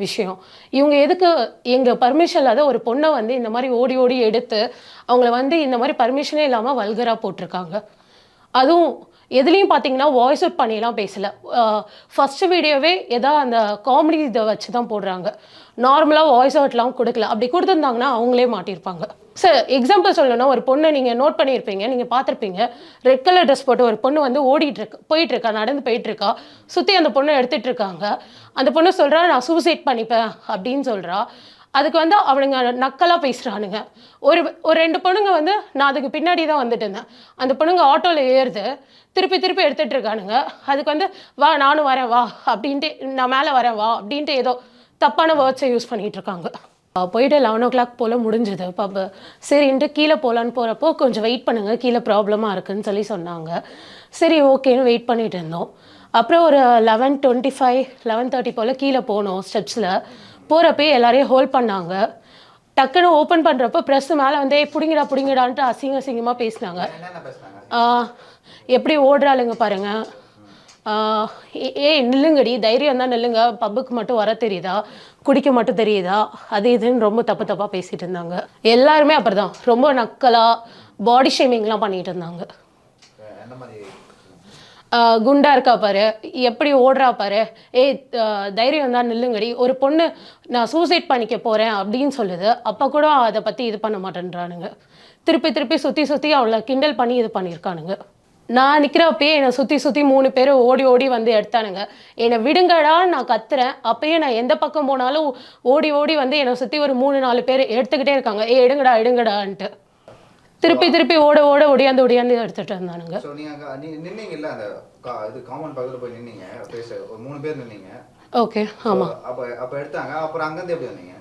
விஷயம். இவங்க எதுக்கு எங்கள் பர்மிஷன் இல்லாத ஒரு பொண்ணை வந்து இந்த மாதிரி ஓடி எடுத்து அவங்கள வந்து இந்த மாதிரி பர்மிஷனே இல்லாமல் வல்கராக போட்டிருக்காங்க. அதுவும் எதுலேயும் பார்த்தீங்கன்னா வாய்ஸ் அவுட் பண்ணிலாம் பேசலை. ஃபஸ்ட்டு வீடியோவே அந்த காமெடி இதை வச்சு தான் போடுறாங்க. நார்மலாக வாய்ஸ் அவுட்லாம் கொடுக்கல. அப்படி கொடுத்துருந்தாங்கன்னா அவங்களே மாட்டியிருப்பாங்க சார். எக்ஸாம்பிள் சொல்லணும்னா, ஒரு பொண்ணை நீங்கள் நோட் பண்ணியிருப்பீங்க, நீங்கள் பார்த்துருப்பீங்க, ரெட் கலர் ட்ரெஸ் போட்டு ஒரு பொண்ணு வந்து போயிட்டுருக்கா, நடந்து போயிட்டுருக்கா, சுற்றி அந்த பொண்ணை எடுத்துகிட்டு இருக்காங்க. அந்த பொண்ணு சொல்கிறா நான் சூசைட் பண்ணிப்பேன் அப்படின்னு சொல்கிறா. அதுக்கு வந்து அவனுங்க நக்கலாக பேசுகிறானுங்க. ஒரு 2 பொண்ணுங்க வந்து நான் அதுக்கு பின்னாடி தான் வந்துட்டு இருந்தேன். அந்த பொண்ணுங்க ஆட்டோவில் ஏறுது, திருப்பி எடுத்துகிட்டு இருக்கானுங்க. அதுக்கு வந்து வா நானும் வரேன் வா அப்படின்ட்டு, நான் மேலே வரேன் வா அப்படின்ட்டு ஏதோ தப்பான வேர்ட்ஸை யூஸ் பண்ணிகிட்டு இருக்காங்க. போயிட்டு 11 o'clock போல் முடிஞ்சுது பப்பு. சரின்ட்டு கீழே போகலான்னு போகிறப்போ கொஞ்சம் வெயிட் பண்ணுங்கள், கீழே ப்ராப்ளமாக இருக்குதுன்னு சொன்னாங்க. சரி ஓகேன்னு வெயிட் பண்ணிகிட்டு இருந்தோம். அப்புறம் ஒரு 11:25 11:30 போல் கீழே போனோம். ஸ்டெப்ஸில் போகிறப்பே எல்லாரையும் ஹோல்ட் பண்ணாங்க. டக்குன்னு ஓப்பன் பண்ணுறப்போ ப்ரெஸ் மேலே வந்து பிடிங்கடான்ட்டு அசிங்கமாக பேசினாங்க. எப்படி ஓடுறாளுங்க பாருங்கள், நில்லுங்கடி, தைரியம் தான் நில்லுங்க, பப்புக்கு மட்டும் வர தெரியுதா, குடிக்க மட்டும் தெரியுதா, அது இதுன்னு ரொம்ப தப்பாக பேசிகிட்டு இருந்தாங்க. எல்லாருமே அப்படி தான் ரொம்ப நக்கலாக பாடி ஷேமிங்லாம் பண்ணிகிட்டு இருந்தாங்க. குண்டா இருக்கா பாரு, எப்படி ஓடுறா பாரு, தைரியம் தான் நில்லுங்கடி. ஒரு பொண்ணு நான் சூசைட் பண்ணிக்க போகிறேன் அப்படின்னு சொல்லுது, அப்போ கூட அதை பற்றி இது பண்ண மாட்டேன்றானுங்க. திருப்பி சுற்றி அவளை கிண்டல் பண்ணி இது பண்ணியிருக்கானுங்க. நான் நிற்கிறப்பயே என்னை சுற்றி 3 பேர் ஓடி வந்து எடுத்தானுங்க. என்னை விடுங்கடா நான் கத்துறேன். அப்பயே நான் எந்த பக்கம் போனாலும் ஓடி வந்து என்னை சுற்றி ஒரு 3-4 பேர் எடுத்துக்கிட்டே இருக்காங்க. எடுங்கடான்ட்டு திருப்பி ஓடியாந்து எடுத்துகிட்டு இருந்தானுங்க. ஸோ நீங்கள் நின்னீங்கல்ல, அந்த இது காமன் பக்கத்தில் போய் நின்னீங்க, ஒரு 3 பேர் நின்னீங்க. ஓகே, ஆமாம். அப்போ எடுத்தாங்க. அப்புறம் அங்கேருந்து எப்படி வந்தீங்க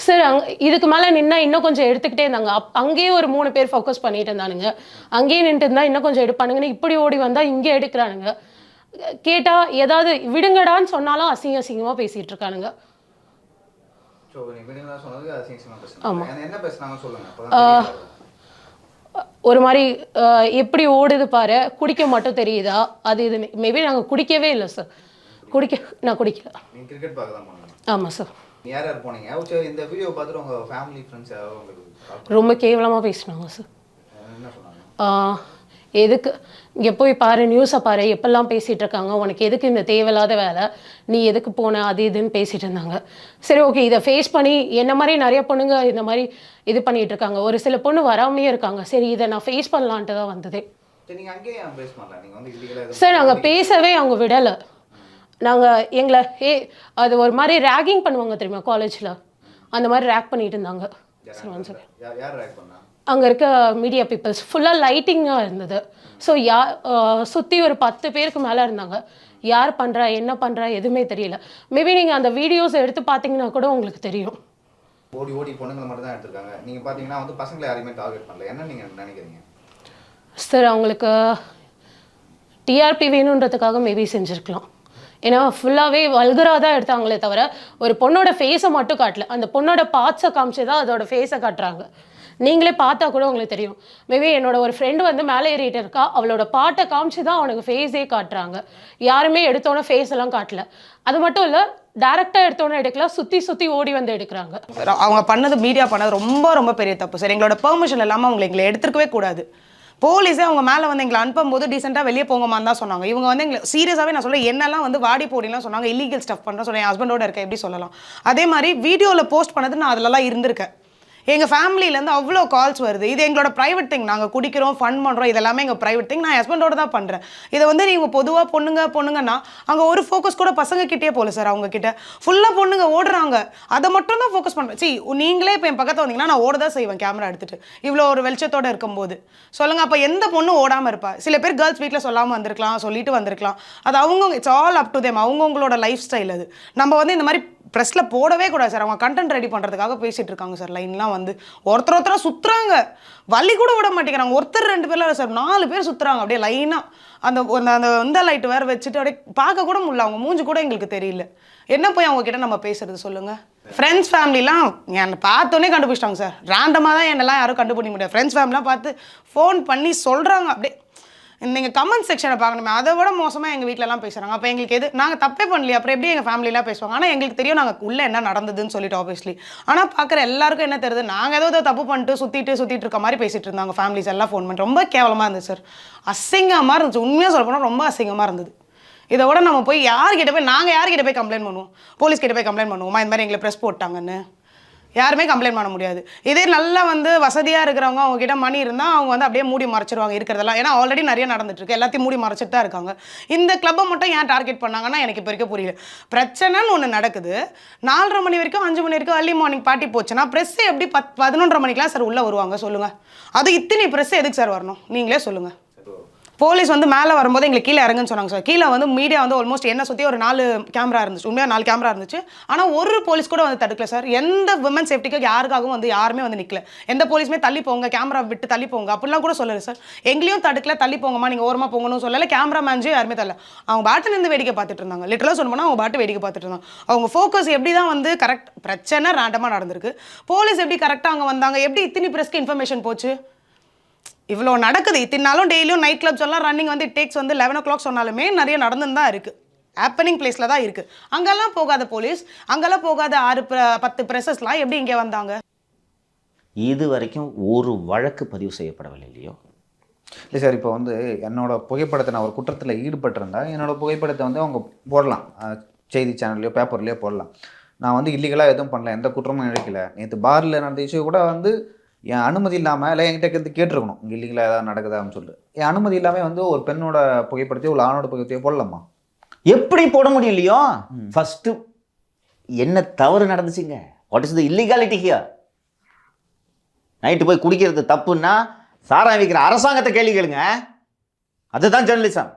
சார்? இதுக்கு மேலே நின்னா இன்னும் கொஞ்சம் எடுத்துக்கிட்டே இருந்தாங்க. அங்கேயே ஒரு 3 பேர் ஃபோக்கஸ் பண்ணிட்டு இருந்தானுங்க. அங்கேயே நின்றுட்டு இருந்தால் இன்னும் கொஞ்சம் எடுப்பானுங்கன்னு இப்படி ஓடி வந்தால் இங்கே எடுக்கிறானுங்க. கேட்டால் ஏதாவது விடுங்கடான்னு சொன்னாலும் அசிங்கமாக பேசிகிட்டு இருக்கானுங்க. ஆமாம். ஒரு மாதிரி எப்படி ஓடுது பாரு, குடிக்க மட்டும் தெரியுதா, அது இது. மேபி நாங்கள் குடிக்கவே இல்லை சார். நான் குடிக்கல. கிரிக்கெட் பார்க்க தான் போனீங்க? ஆமாம் சார். யார் போனீங்க? இந்த வீடியோ பார்த்துட்டு உங்கள் ஃபேமிலி ஃப்ரெண்ட்ஸ் ரொம்ப கேவலமாக பேசினாங்க சார். என்ன சொன்னாங்க? எதுக்கு இங்கே போய் பாரு, நியூஸை பாரு, எப்பெல்லாம் பேசிகிட்டு இருக்காங்க, உனக்கு எதுக்கு இந்த தேவையில்லாத வேலை, நீ எதுக்கு போன, அது இதுன்னு பேசிகிட்டு இருந்தாங்க. சரி ஓகே, இதை ஃபேஸ் பண்ணி என்ன மாதிரி நிறைய பொண்ணுங்க இந்த மாதிரி இது பண்ணிகிட்டு இருக்காங்க. ஒரு சில பொண்ணு வராமையே இருக்காங்க. சரி இதை நான் ஃபேஸ் பண்ணலான்ட்டு தான் வந்ததே சார். நாங்கள் பேசவே அவங்க விடலை. நாங்கள் எங்களை அது ஒரு மாதிரி ரேகிங் பண்ணுவாங்க தெரியுமா காலேஜில், அந்த மாதிரி ரேக் பண்ணிட்டு இருந்தாங்க. அங்கே இருக்க மீடியா பீப்புள்ஸ் ஃபுல்லாக லைட்டிங்காக இருந்தது. ஸோ சுற்றி ஒரு 10 பேருக்கு மேலே இருந்தாங்க. யார் பண்ணுறா என்ன பண்ணுறா எதுவுமே தெரியல. மேபி நீங்கள் அந்த வீடியோஸ் எடுத்து பார்த்தீங்கன்னா கூட உங்களுக்கு தெரியும். ஓடி பொண்ணுங்களை மட்டும் தான் எடுத்துருக்காங்க. நீங்கள் பார்த்தீங்கன்னா வந்து பசங்களை யாரையுமே டார்கெட் பண்ணல. என்ன நீங்கள் நினைக்கிறீங்க சார்? அவங்களுக்கு டிஆர்பி வேணுன்றதுக்காக மேபி செஞ்சுருக்கலாம். ஏன்னா ஃபுல்லாகவே வல்கராக தான் எடுத்தாங்களே தவிர ஒரு பொண்ணோட ஃபேஸை மட்டும் காட்டல. அந்த பொண்ணோட பார்ட்ஸை காமிச்சு தான் அதோட ஃபேஸை காட்டுறாங்க. நீங்களே பார்த்தா கூட உங்களுக்கு தெரியும். மேபி என்னோட ஒரு ஃப்ரெண்டு வந்து மேலே ஏறிட்டு இருக்கா, அவளோட பாட்டை காமிச்சு தான் அவனுக்கு ஃபேஸே காட்டுறாங்க. யாருமே எடுத்தோன்னே ஃபேஸ் எல்லாம் காட்டல. அது மட்டும் இல்லை, டேரெக்டாக எடுத்தோன்னே எடுக்கலாம், சுற்றி ஓடி வந்து எடுக்கிறாங்க. அவங்க பண்ணது, மீடியா பண்ணது ரொம்ப பெரிய தப்பு சார். எங்களோட பெர்மிஷன் இல்லாமல் அவங்களை எங்களை எடுத்துருக்கவே கூடாது. போலீஸே அவங்க மேலே வந்து எங்களை அனுப்பும்போது டீசெண்டாக வெளியே போங்கம்மான்னு தான் சொன்னாங்க. இவங்க வந்து எங்களை சீரியஸாகவே நான் சொல்கிறேன், என்னெல்லாம் வந்து வாடி போடிலாம் சொன்னாங்க, இல்லீகல் ஸ்டஃப் பண்ணுறேன் சொல்கிறேன், என் ஹஸ்பண்டோட இருக்க எப்படி சொல்லலாம். அதே மாதிரி வீடியோவில் போஸ்ட் பண்ணது நான் அதிலலாம் இருந்திருக்கேன். எங்கள் ஃபேமிலியிலேருந்து அவ்வளோ கால்ஸ் வருது. இது எங்களோட ப்ரைவேட் திங். நாங்கள் குடிக்கிறோம், ஃபன் பண்ணுறோம், இதெல்லாமே எங்கள் ப்ரைவேட் திங். நான் ஹஸ்பண்டோட தான் பண்ணுறேன். இதை வந்து நீங்கள் பொதுவாக பொண்ணுங்கன்னா அங்கே ஒரு ஃபோக்கஸ் கூட பசங்க கிட்டே போகல சார். அவங்க கிட்ட ஃபுல்லாக பொண்ணுங்க ஓடுறாங்க. அதை மட்டும் தான் ஃபோக்கஸ் பண்ணுறேன். சி நீங்களே இப்போ என் பக்கத்தில் வந்தீங்கன்னா நான் ஓட தான் செய்வேன் கேமரா எடுத்துகிட்டு, இவ்வளோ ஒரு வெளிச்சத்தோடு இருக்கும்போது. சொல்லுங்கள், அப்போ எந்த பொண்ணு ஓடாமல் இருப்பா? சில பேர் கேர்ள்ஸ் வீட்டில் சொல்லாமல் வந்திருக்கலாம், சொல்லிட்டு வந்திருக்கலாம். அது அவங்க, it's all up to them. அவங்கவுங்களோட லைஃப் ஸ்டைல் அது. நம்ம வந்து இந்த மாதிரி ப்ரெஸ்ஸில் போடவே கூடாது சார். அவங்க கண்டென்ட் ரெடி பண்ணுறதுக்காக பேசிகிட்டு இருக்காங்க சார். லைன்லாம் வந்து ஒருத்தராக சுற்றுறாங்க, வலி கூட விட மாட்டேங்கிறாங்க. ஒருத்தர் 2 பேர்லாம் இல்லை சார், 4 பேர் சுற்றுறாங்க அப்படியே லைனாக. அந்த லைட்டு வேறு வச்சுட்டு அப்படியே பார்க்க கூட முடியல. அவங்க மூஞ்சி கூட எங்களுக்கு தெரியல. என்ன போய் அவங்க கிட்ட நம்ம பேசுறது சொல்லுங்கள்? ஃப்ரெண்ட்ஸ் ஃபேமிலிலாம் என்னை பார்த்தோன்னே கண்டுபிடிச்சிட்டாங்க சார். ரேண்டமாக தான் என்னெல்லாம் யாரும் கண்டுபிடிக்க முடியாது. ஃப்ரெண்ட்ஸ் ஃபேமிலிலாம் பார்த்து ஃபோன் பண்ணி சொல்கிறாங்க. அப்படியே நீங்கள் கமெண்ட் செக்ஷனை பார்க்கணுமே, அதை விட மோசமாக எங்கள் வீட்டிலலாம் பேசுகிறாங்க. அப்போ எங்களுக்கு எது, நாங்கள் தப்பே பண்ணலையே, அப்புறம் எப்படி எங்கள் ஃபேமிலிலாம் பேசுவாங்க? ஆனால் எங்களுக்கு தெரியும் நாங்கள் உள்ளே என்ன நடந்ததுன்னு சொல்லிட்டு ஆப்வியஸ்லி. ஆனால் பார்க்குற எல்லாருக்கும் என்ன தெரியுது, நாங்கள் ஏதோ தப்பு பண்ணிட்டு சுற்றிட்டு இருக்க மாதிரி பேசிகிட்டு இருந்தாங்க ஃபேமிலிஸ் எல்லாம் ஃபோன் பண்ணி. ரொம்ப கேவலமாக இருந்துச்சு சார், அசிங்கமாக இருந்துச்சு. உண்மையாக சொல்ல போனால் ரொம்ப அசிங்கமாக இருந்தது. இதை விட நம்ம போய் யார்கிட்ட போய், நாங்கள் யார்கிட்ட போய் கம்ப்ளைண்ட் பண்ணுவோம்? போலீஸ்கிட்ட போய் கம்ப்ளைண்ட் பண்ணுவோமா இந்த மாதிரி எங்களை ப்ரெஸ் போட்டாங்கன்னு? யாருமே கம்ப்ளைண்ட் பண்ண முடியாது. இதே நல்லா வந்து வசதியாக இருக்கிறவங்க, அவங்க கிட்ட மணி இருந்தால் அவங்க வந்து அப்படியே மூடி மறைச்சிருவாங்க இருக்கிறதெல்லாம். ஏன்னா ஆல்ரெடி நிறைய நடந்துட்டுருக்கு, எல்லாத்தையும் மூடி மறைச்சிட்டு தான் இருக்காங்க. இந்த கிளப்பை மட்டும் ஏன் டார்கெட் பண்ணாங்கன்னா எனக்கு இப்போ வரைக்கும் புரியல. பிரச்சனைன்னு ஒன்று நடக்குது, 4:30 மணி வரைக்கும் 5 மணி வரைக்கும் அர்லி மார்னிங் பார்ட்டி போச்சுன்னா ப்ரெஸ் எப்படி 11:30 மணிக்கெலாம் சார் உள்ளே வருவாங்க சொல்லுங்கள்? அது இத்தனை ப்ரெஸ் எதுக்கு சார் வரணும்? நீங்களே சொல்லுங்கள். போலீஸ் வந்து மேலே வரும்போது எங்களுக்கு கீழே இறங்குன்னு சொன்னாங்க சார். கீழே வந்து மீடியா வந்து ஆல்மோஸ்ட் என்ன சுற்றி ஒரு 4 கேமரா இருந்துச்சு. உண்மையாக 4 கேமரா இருந்துச்சு. ஆனால் ஒரு போலீஸ் கூட வந்து தடுக்கல சார். எந்த விமன் சேஃப்டிக்கு யாருக்காகவும் வந்து யாருமே வந்து நிற்கல. எந்த போலீஸுமே தள்ளி போங்க, கேமரா விட்டு தள்ளி போங்க அப்படிலாம் கூட சொல்லலை சார். எங்களையும் தடுக்கல, தள்ளி போங்கம்மா நீங்கள் ஓரமாக போங்கன்னு சொல்லலை. கேமரா மேன்ஜும் யாருமே தரல. அவங்க பாட்டு நின்று வேடிக்கை பார்த்துட்டு இருந்தாங்க. லிட்டரலாக சொல்லணும்னா அவங்க பாட்டு வேடிக்கை பார்த்துட்டு இருந்தாங்க. அவங்க ஃபோக்கஸ் எப்படி தான் வந்து கரெக்ட், பிரச்சனை ரேண்டமாக நடந்திருக்கு. போலீஸ் எப்படி கரெக்டாக அங்கே வந்தாங்க? எப்படி இத்தனை ப்ரெஸ்க்கு இன்ஃபர்மேஷன் போச்சு? இவ்வளோ நடக்குது. இத்தனாலும் டெய்லியும் நைட் கிளப்ஸ் எல்லாம் ரன்னிங் வந்து இட் டேக்ஸ் வந்து 11 o'clock சொன்னாலுமே நிறைய நடந்துன்னு தான் இருக்குது. ஹேப்பனிங் பிளேஸில் தான் இருக்குது. அங்கெல்லாம் போகாத போலீஸ், அங்கெல்லாம் போகாத 6-10 ப்ரெஸஸ்லாம் எப்படி இங்கே வந்தாங்க? இது வரைக்கும் ஒரு வழக்கு பதிவு செய்யப்படவில்லை இல்லையோ? இல்லை சார், இப்போ வந்து என்னோட புகைப்படத்தை நான் ஒரு குற்றத்தில் ஈடுபட்டிருந்தா என்னோட புகைப்படத்தை வந்து அவங்க போடலாம், செய்தி சேனல்லையோ பேப்பர்லையோ போடலாம். நான் வந்து இல்லீகலாக எதுவும் பண்ணல, எந்த குற்றமும் இழைக்கல. நேற்று பாரில் நடந்த இஷ்யூ கூட வந்து என் அனுமதி இல்லாமல், இல்லை என்கிட்ட கேட்டிருக்கணும் இங்கே இல்லீகலாக ஏதாவது நடக்குதான்னு சொல்லிட்டு. என் அனுமதி இல்லாமல் வந்து ஒரு பெண்ணோட புகைப்படத்தையோ ஒரு ஆணோட புகைப்படத்தையோ போடலாமா? எப்படி போட முடியலையோ? ஃபர்ஸ்ட் என்ன தவறு நடந்துச்சுங்க? What is the illegality here? Night போய் குடிக்கிறது தப்புன்னா சாராயம் விற்கிற அரசாங்கத்தை கேள்வி கேளுங்க. அதுதான் ஜேர்னலிசம்.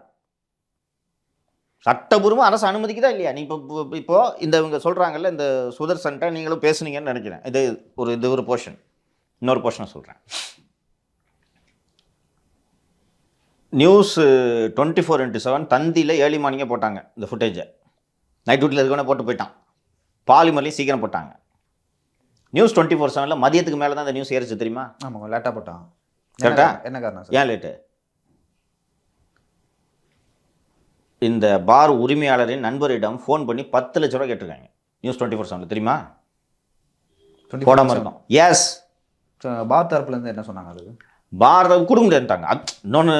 சட்டபூர்வம் அரசு அனுமதிக்குதா இல்லையா? நீ இப்போ இந்த இவங்க சொல்கிறாங்கல்ல, இந்த சுதர்சன்ட்ட நீங்களும் பேசுனீங்கன்னு நினைக்கிறேன். இது ஒரு போர்ஷன். இன்னொரு போர்ஷனை சொல்கிறேன். நியூஸ் 24/7 தந்தியில் ஏர்லி மார்னிங்கே போட்டாங்க இந்த ஃபுட்டேஜை. நைட் டியூட்டியில் இருக்கவனே போட்டு போயிட்டான். பாலிமர்லேயும் சீக்கிரம் போட்டாங்க. நியூஸ் 24/7 மதியத்துக்கு மேலே தான் இந்த நியூஸ் ஏறிச்சு தெரியுமா? ஆமாம், லேட்டாக போட்டான். கரெக்டா? என்ன காரணம் சார்? ஏன் லேட்டு? இந்த பார் உரிமையாளரின் நண்பரிடம் ஃபோன் பண்ணி 10 லட்ச ரூபா கேட்டிருக்காங்க. நியூஸ் 24/7 தெரியுமா? போடாமல் இருக்கும். எஸ், பார் தரப்புலேருந்து என்ன சொன்னாங்க? அதுக்கு பார் கொடுக்க முடியாதுட்டாங்க. இன்னொன்று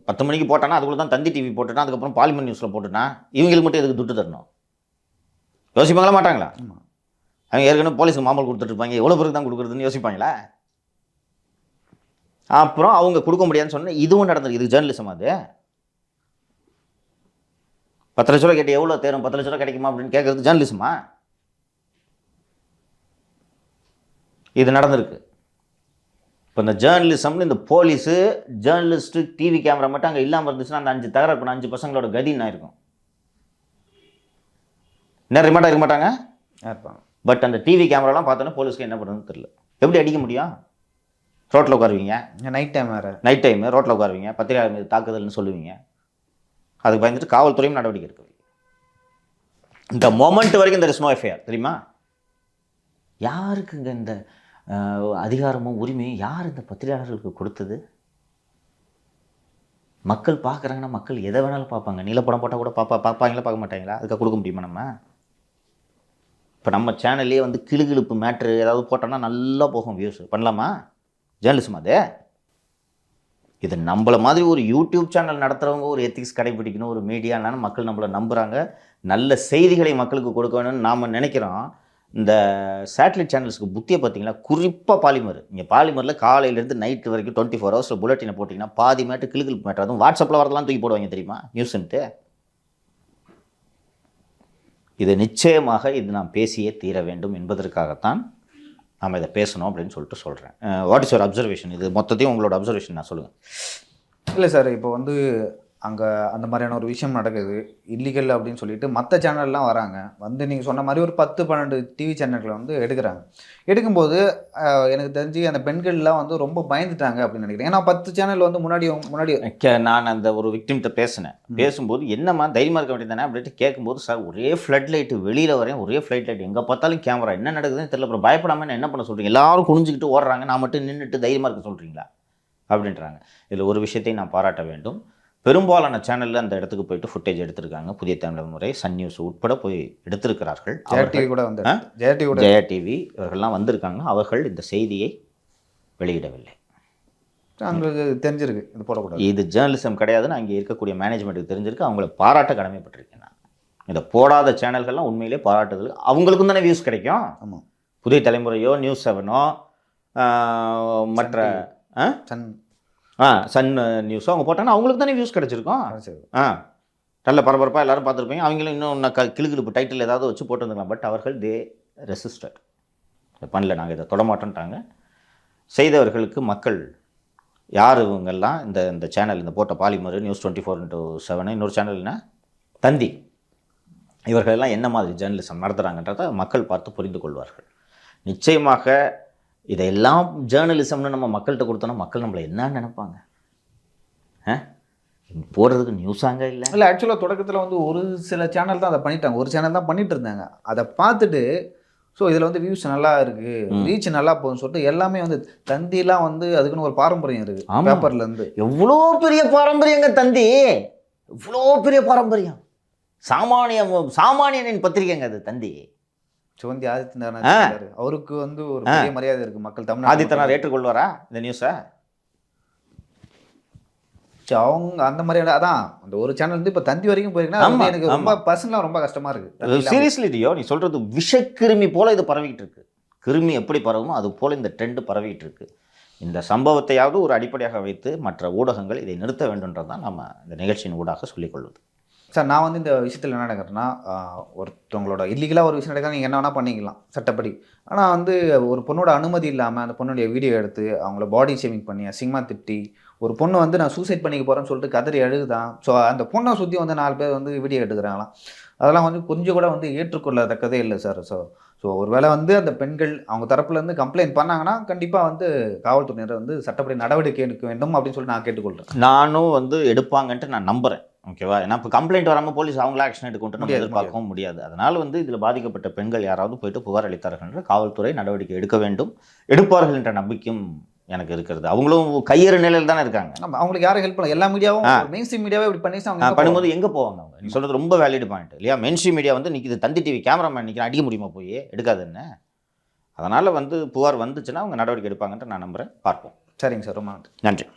10 மணிக்கு போட்டானா அதுக்குள்ள தான் தந்தி டிவி போட்டுனா, அதுக்கப்புறம் பாலிமர் நியூஸில் போட்டுனா இவங்களுக்கு மட்டும் எதுக்கு துட்டு தரணும்? யோசிப்பாங்களா மாட்டாங்களா? அவங்க ஏற்கனவே போலீஸுக்கு மாமல் கொடுத்துட்ருப்பாங்க, எவ்வளோ பேருக்கு தான் கொடுக்குறதுன்னு யோசிப்பாங்களா? அப்புறம் அவங்க கொடுக்க முடியாதுன்னு சொன்னால் இதுவும் நடந்திருக்கு. இது ஜேர்னலிசம். அது 10 லட்ச ரூபா கேட்டு எவ்வளோ தேரும், 10 லட்ச ரூபா கிடைக்குமா அப்படின்னு கேட்குறது ஜேர்னலிசமா? இது நடந்திருக்கு. இப்போ இந்த ஜேர்னலிசம்னு இந்த போலீஸு, ஜேர்னலிஸ்ட்டு, டிவி கேமரா மட்டும் அங்கே இல்லாமல் இருந்துச்சுன்னா அந்த 5 தகராறு பண்ண 5 பசங்களோட கதி என்ன இருக்கும்? இன்னும் ரிமாண்டாக இருக்க மாட்டாங்க இருப்பாங்க. பட் அந்த டிவி கேமராலாம் பார்த்தோன்னா போலீஸ்க்கு என்ன பண்ணுறதுன்னு தெரியல. எப்படி அடிக்க முடியும்? ரோட்டில் உட்காருவீங்க, நைட் டைம் வேறு, நைட் டைமு ரோட்டில் உட்காருவீங்க, பத்திரிகையாளர் மீது தாக்குதல்னு சொல்லுவீங்க. அதுக்கு பயந்துட்டு காவல்துறையும் நடவடிக்கை இருக்குது. இந்த மொமெண்ட் வரைக்கும் இந்த ஸ்னோ எஃப்ஐஆர் தெரியுமா? யாருக்குங்க இந்த அதிகாரமும் உரிமையும் யார் இந்த பத்திரிகையாளர்களுக்கு கொடுத்தது? மக்கள் பார்க்குறாங்கன்னா மக்கள் எதை வேணாலும் பார்ப்பாங்க. நீலப்படம் போட்டால் கூட பார்ப்பாங்களா பார்க்க மாட்டாங்களா? அதுக்காக கொடுக்க முடியுமா நம்ம? இப்போ நம்ம சேனல்லே வந்து கிளுகிழுப்பு மேட்ரு ஏதாவது போட்டோன்னா நல்லா போகும் வியூஸ். பண்ணலாமா? ஜேர்னலிசம் அது. இது நம்மள மாதிரி ஒரு யூடியூப் சேனல் நடத்துகிறவங்க ஒரு எத்திக்ஸ் கடைபிடிக்கணும், ஒரு மீடியானாலும் மக்கள் நம்மளை நம்புகிறாங்க, நல்ல செய்திகளை மக்களுக்கு கொடுக்க வேணும்னு நாம் நினைக்கிறோம். இந்த சேட்டலைட் சேனல்ஸுக்கு புத்தியை பார்த்தீங்களா, குறிப்பாக பாலிமர். இங்கே பாலிமரில் காலையிலேருந்து நைட்டு வரைக்கும் 24 ஹவர்ஸில் புல்லட்டினை போட்டிங்கன்னா பாதி மேட்டு கிளுகிழு மேட்டர், அதுவும் வாட்ஸ்அப்பில் வரதெல்லாம் தூக்கி போடுவாங்க தெரியுமா, நியூஸ்ன்ட்டு. இது நிச்சயமாக இது நாம் பேசியே தீர வேண்டும் என்பதற்காகத்தான் நாம் இதை பேசணும் அப்படின்னு சொல்லிட்டு சொல்கிறேன். What is your observation? இது மொத்தத்தையும் உங்களோட அப்சர்வேஷன் நான் சொல்லுங்கள். இல்லை சார், இப்போ வந்து அங்கே அந்த மாதிரியான ஒரு விஷயம் நடக்குது, இல்லீகல் அப்படின்னு சொல்லிட்டு மற்ற சேனல்லாம் வராங்க, வந்து நீங்கள் சொன்ன மாதிரி ஒரு 10-12 டிவி சேனல்களை வந்து எடுக்கிறாங்க. எடுக்கும்போது எனக்கு தெரிஞ்சு அந்த பெண்கள்லாம் வந்து ரொம்ப பயந்துட்டாங்க அப்படின்னு நினைக்கிறேன். ஏன்னா 10 சேனல் வந்து முன்னாடி நான் அந்த ஒரு விக்டிம்கிட்ட பேசும்போது என்னம்மா தைரியமாக இருக்க வேண்டியதானே அப்படின்ட்டு கேட்கும்போது, சார் ஒரே ஃப்ளட் லைட்டு வெளியில் வரேன், ஒரே ஃப்ளைட் லைட் எங்கே பார்த்தாலும் கேமரா, என்ன நடக்குதுன்னு தெரியல, அப்புறம் பயப்படாமல் என்ன பண்ண சொல்கிறீங்க, எல்லாரும் குனிஞ்சிக்கிட்டு ஓடுறாங்க, நான் மட்டும் நின்றுட்டு தைரியமாக இருக்க சொல்கிறீங்களா அப்படின்றாங்க. இதில் ஒரு விஷயத்தை நான் பாராட்ட வேண்டும். பெரும்பாலான சேனலில் அந்த இடத்துக்கு போயிட்டு ஃபுட்டேஜ் எடுத்திருக்காங்க. புதிய தலைமுறை, சன் நியூஸ் உட்பட போய் எடுத்திருக்கிறார்கள். ஜெயா டிவி இவர்கள்லாம் வந்திருக்காங்க. அவர்கள் இந்த செய்தியை வெளியிடவில்லை. அவங்களுக்கு தெரிஞ்சிருக்கு இது போடக்கூடாது, இது ஜேர்னலிசம் கிடையாதுன்னு அங்கே இருக்கக்கூடிய மேனேஜ்மெண்ட்டுக்கு தெரிஞ்சிருக்கு. அவங்கள பாராட்ட கடமைப்பட்டிருக்கேன் நான். இதை போடாத சேனல்கள்லாம் உண்மையிலே பாராட்டுதல். அவங்களுக்கும் தானே வியூஸ் கிடைக்கும். ஆமாம், புதிய தலைமுறையோ நியூஸ் 7ஓ மற்ற சன் நியூஸோ அவங்க போட்டாங்கன்னா அவங்களுக்கு தானே வியூஸ் கிடச்சிருக்கும். நல்ல பரபரப்பாக எல்லாரும் பார்த்துருப்பீங்க. அவங்களும் இன்னும் கிளுகிழுப்பு டைட்டில் ஏதாவது வச்சு போட்டுருந்துக்கலாம். பட் அவர்கள் தே ரெசிஸ்டட், பண்ணல, நாங்கள் இதை தொடமாட்டோன்ட்டாங்க. செய்தவர்களுக்கு மக்கள் யார் இவங்கெல்லாம், இந்த சேனல், இந்த போட்ட பாலிமர், நியூஸ் 24/7, இன்னொரு சேனல்னா தந்தி, இவர்களெல்லாம் என்ன மாதிரி ஜேர்னலிசம் நடத்துகிறாங்கன்றதை மக்கள் பார்த்து புரிந்து கொள்வார்கள். நிச்சயமாக இதையெல்லாம் ஜேர்னலிசம்னு நம்ம மக்கள்கிட்ட கொடுத்தோன்னா மக்கள் நம்மளை என்ன நினைப்பாங்க? போடுறதுக்கு நியூஸாங்க இல்லை ஆக்சுவலாக தொடக்கத்தில் வந்து ஒரு சில சேனல் தான் அதை பண்ணிட்டாங்க, ஒரு சேனல் தான் பண்ணிட்டு இருந்தாங்க. அதை பார்த்துட்டு ஸோ இதில் வந்து வியூஸ் நல்லா இருக்குது, ரீச் நல்லா போகுதுன்னு சொல்லிட்டு எல்லாமே வந்து தந்திலாம் வந்து அதுக்குன்னு ஒரு பாரம்பரியம் இருக்குது பேப்பர்லேருந்து. எவ்வளோ பெரிய பாரம்பரியங்க தந்தி, இவ்வளோ பெரிய பாரம்பரியம். சாமானியனின் பத்திரிகைங்க அது தந்தி. சிவந்தி ஆதித்யநாத் அவருக்கு வந்து ஒரு பெரிய மரியாதை இருக்கு மக்கள். தமிழ் ஆதித்யநாத் ஏற்றுக்கொள்வாரா இந்த நியூஸை? அவங்க அந்த மாதிரியான அதான் அந்த ஒரு சேனல் வந்து இப்போ தந்தி வரைக்கும் போயிருக்குன்னா எனக்கு ரொம்ப பர்சனலாக ரொம்ப கஷ்டமா இருக்கு. சீரியஸ்லிட்டியோ நீ சொல்றது விஷக்கிருமி போல இது பரவிட்டு இருக்கு. கிருமி எப்படி பரவுமோ அது போல இந்த ட்ரெண்ட் பரவிட்டு இருக்கு. இந்த சம்பவத்தையாவது ஒரு அடிப்படையாக வைத்து மற்ற ஊடகங்கள் இதை நிறுத்த வேண்டும்ன்றதான் நம்ம இந்த நிகழ்ச்சியின் ஊடாக சொல்லிக்கொள்வது. சார், நான் வந்து இந்த விஷயத்தில் என்ன நடக்கிறேன்னா, ஒருத்தவங்களோட இல்லீகலாக ஒரு விஷயம் நடக்கிறா நீங்கள் என்ன வேணால் பண்ணிக்கலாம் சட்டப்படி. ஆனால் வந்து ஒரு பொண்ணோட அனுமதி இல்லாமல் அந்த பொண்ணுடைய வீடியோ எடுத்து அவங்கள பாடி ஷேமிங் பண்ணி அசிங்கமாக திட்டி, ஒரு பொண்ணு வந்து நான் சூசைட் பண்ணிக்க போகிறேன்னு சொல்லிட்டு கதறி அழுகுதான். ஸோ அந்த பொண்ணை சுற்றி வந்து 4 பேர் வந்து வீடியோ எடுத்துக்கிறாங்களாம். அதெல்லாம் வந்து கொஞ்சம் கூட வந்து ஏற்றுக்கொள்ளத்தக்கதே இல்லை சார். ஸோ ஒரு வேளை வந்து அந்த பெண்கள் அவங்க தரப்புலேருந்து கம்ப்ளைண்ட் பண்ணாங்கன்னா கண்டிப்பாக வந்து காவல்துறையினர் வந்து சட்டப்படி நடவடிக்கை எடுக்க வேண்டும் அப்படின்னு சொல்லி நான் கேட்டுக்கொள்கிறேன். நானும் வந்து எடுப்பாங்கன்ட்டு நான் நம்புகிறேன். ஓகேவா? ஏன்னா இப்போ கம்ப்ளைண்ட் வராமல் போலீஸ் அவங்கள ஆக்ஷன் எடுக்கணும் நம்ம எதிர்பார்க்கவும் முடியாது. அதனால் வந்து இதில் பாதிக்கப்பட்ட பெண்கள் யாராவது போயிட்டு புகார் அளித்தார்கள் என்ற காவல்துறை நடவடிக்கை எடுக்க வேண்டும், எடுப்பார்கள் என்ற நம்பிக்கையும் எனக்கு இருக்கிறது. அவங்களும் கையேறு நிலையில் தானே இருக்காங்க. அவங்களுக்கு யாரும் ஹெல்ப் பண்ணல. எல்லா மீடியாவும் மெயின் ஸ்ட்ரீம் மீடியாவே இப்படி பண்ணி பண்ணும்போது எங்கே போவாங்க அவங்க? நீ சொல்கிறது ரொம்ப வேலிட் பாயிண்ட் இல்லையா? மெயின் ஸ்ட்ரீம் மீடியா வந்து நிற்கிது, தந்தி டிவி கேமராமேன் நிற்கிறேன், அடிக்க முடியுமா போய்? எடுக்காதுன்னு. அதனால் வந்து புகார் வந்துச்சுன்னா அவங்க நடவடிக்கை எடுப்பாங்கன்ட்டு நான் நம்புகிறேன். பார்ப்போம். சரிங்க சார், ரொம்ப நன்றி.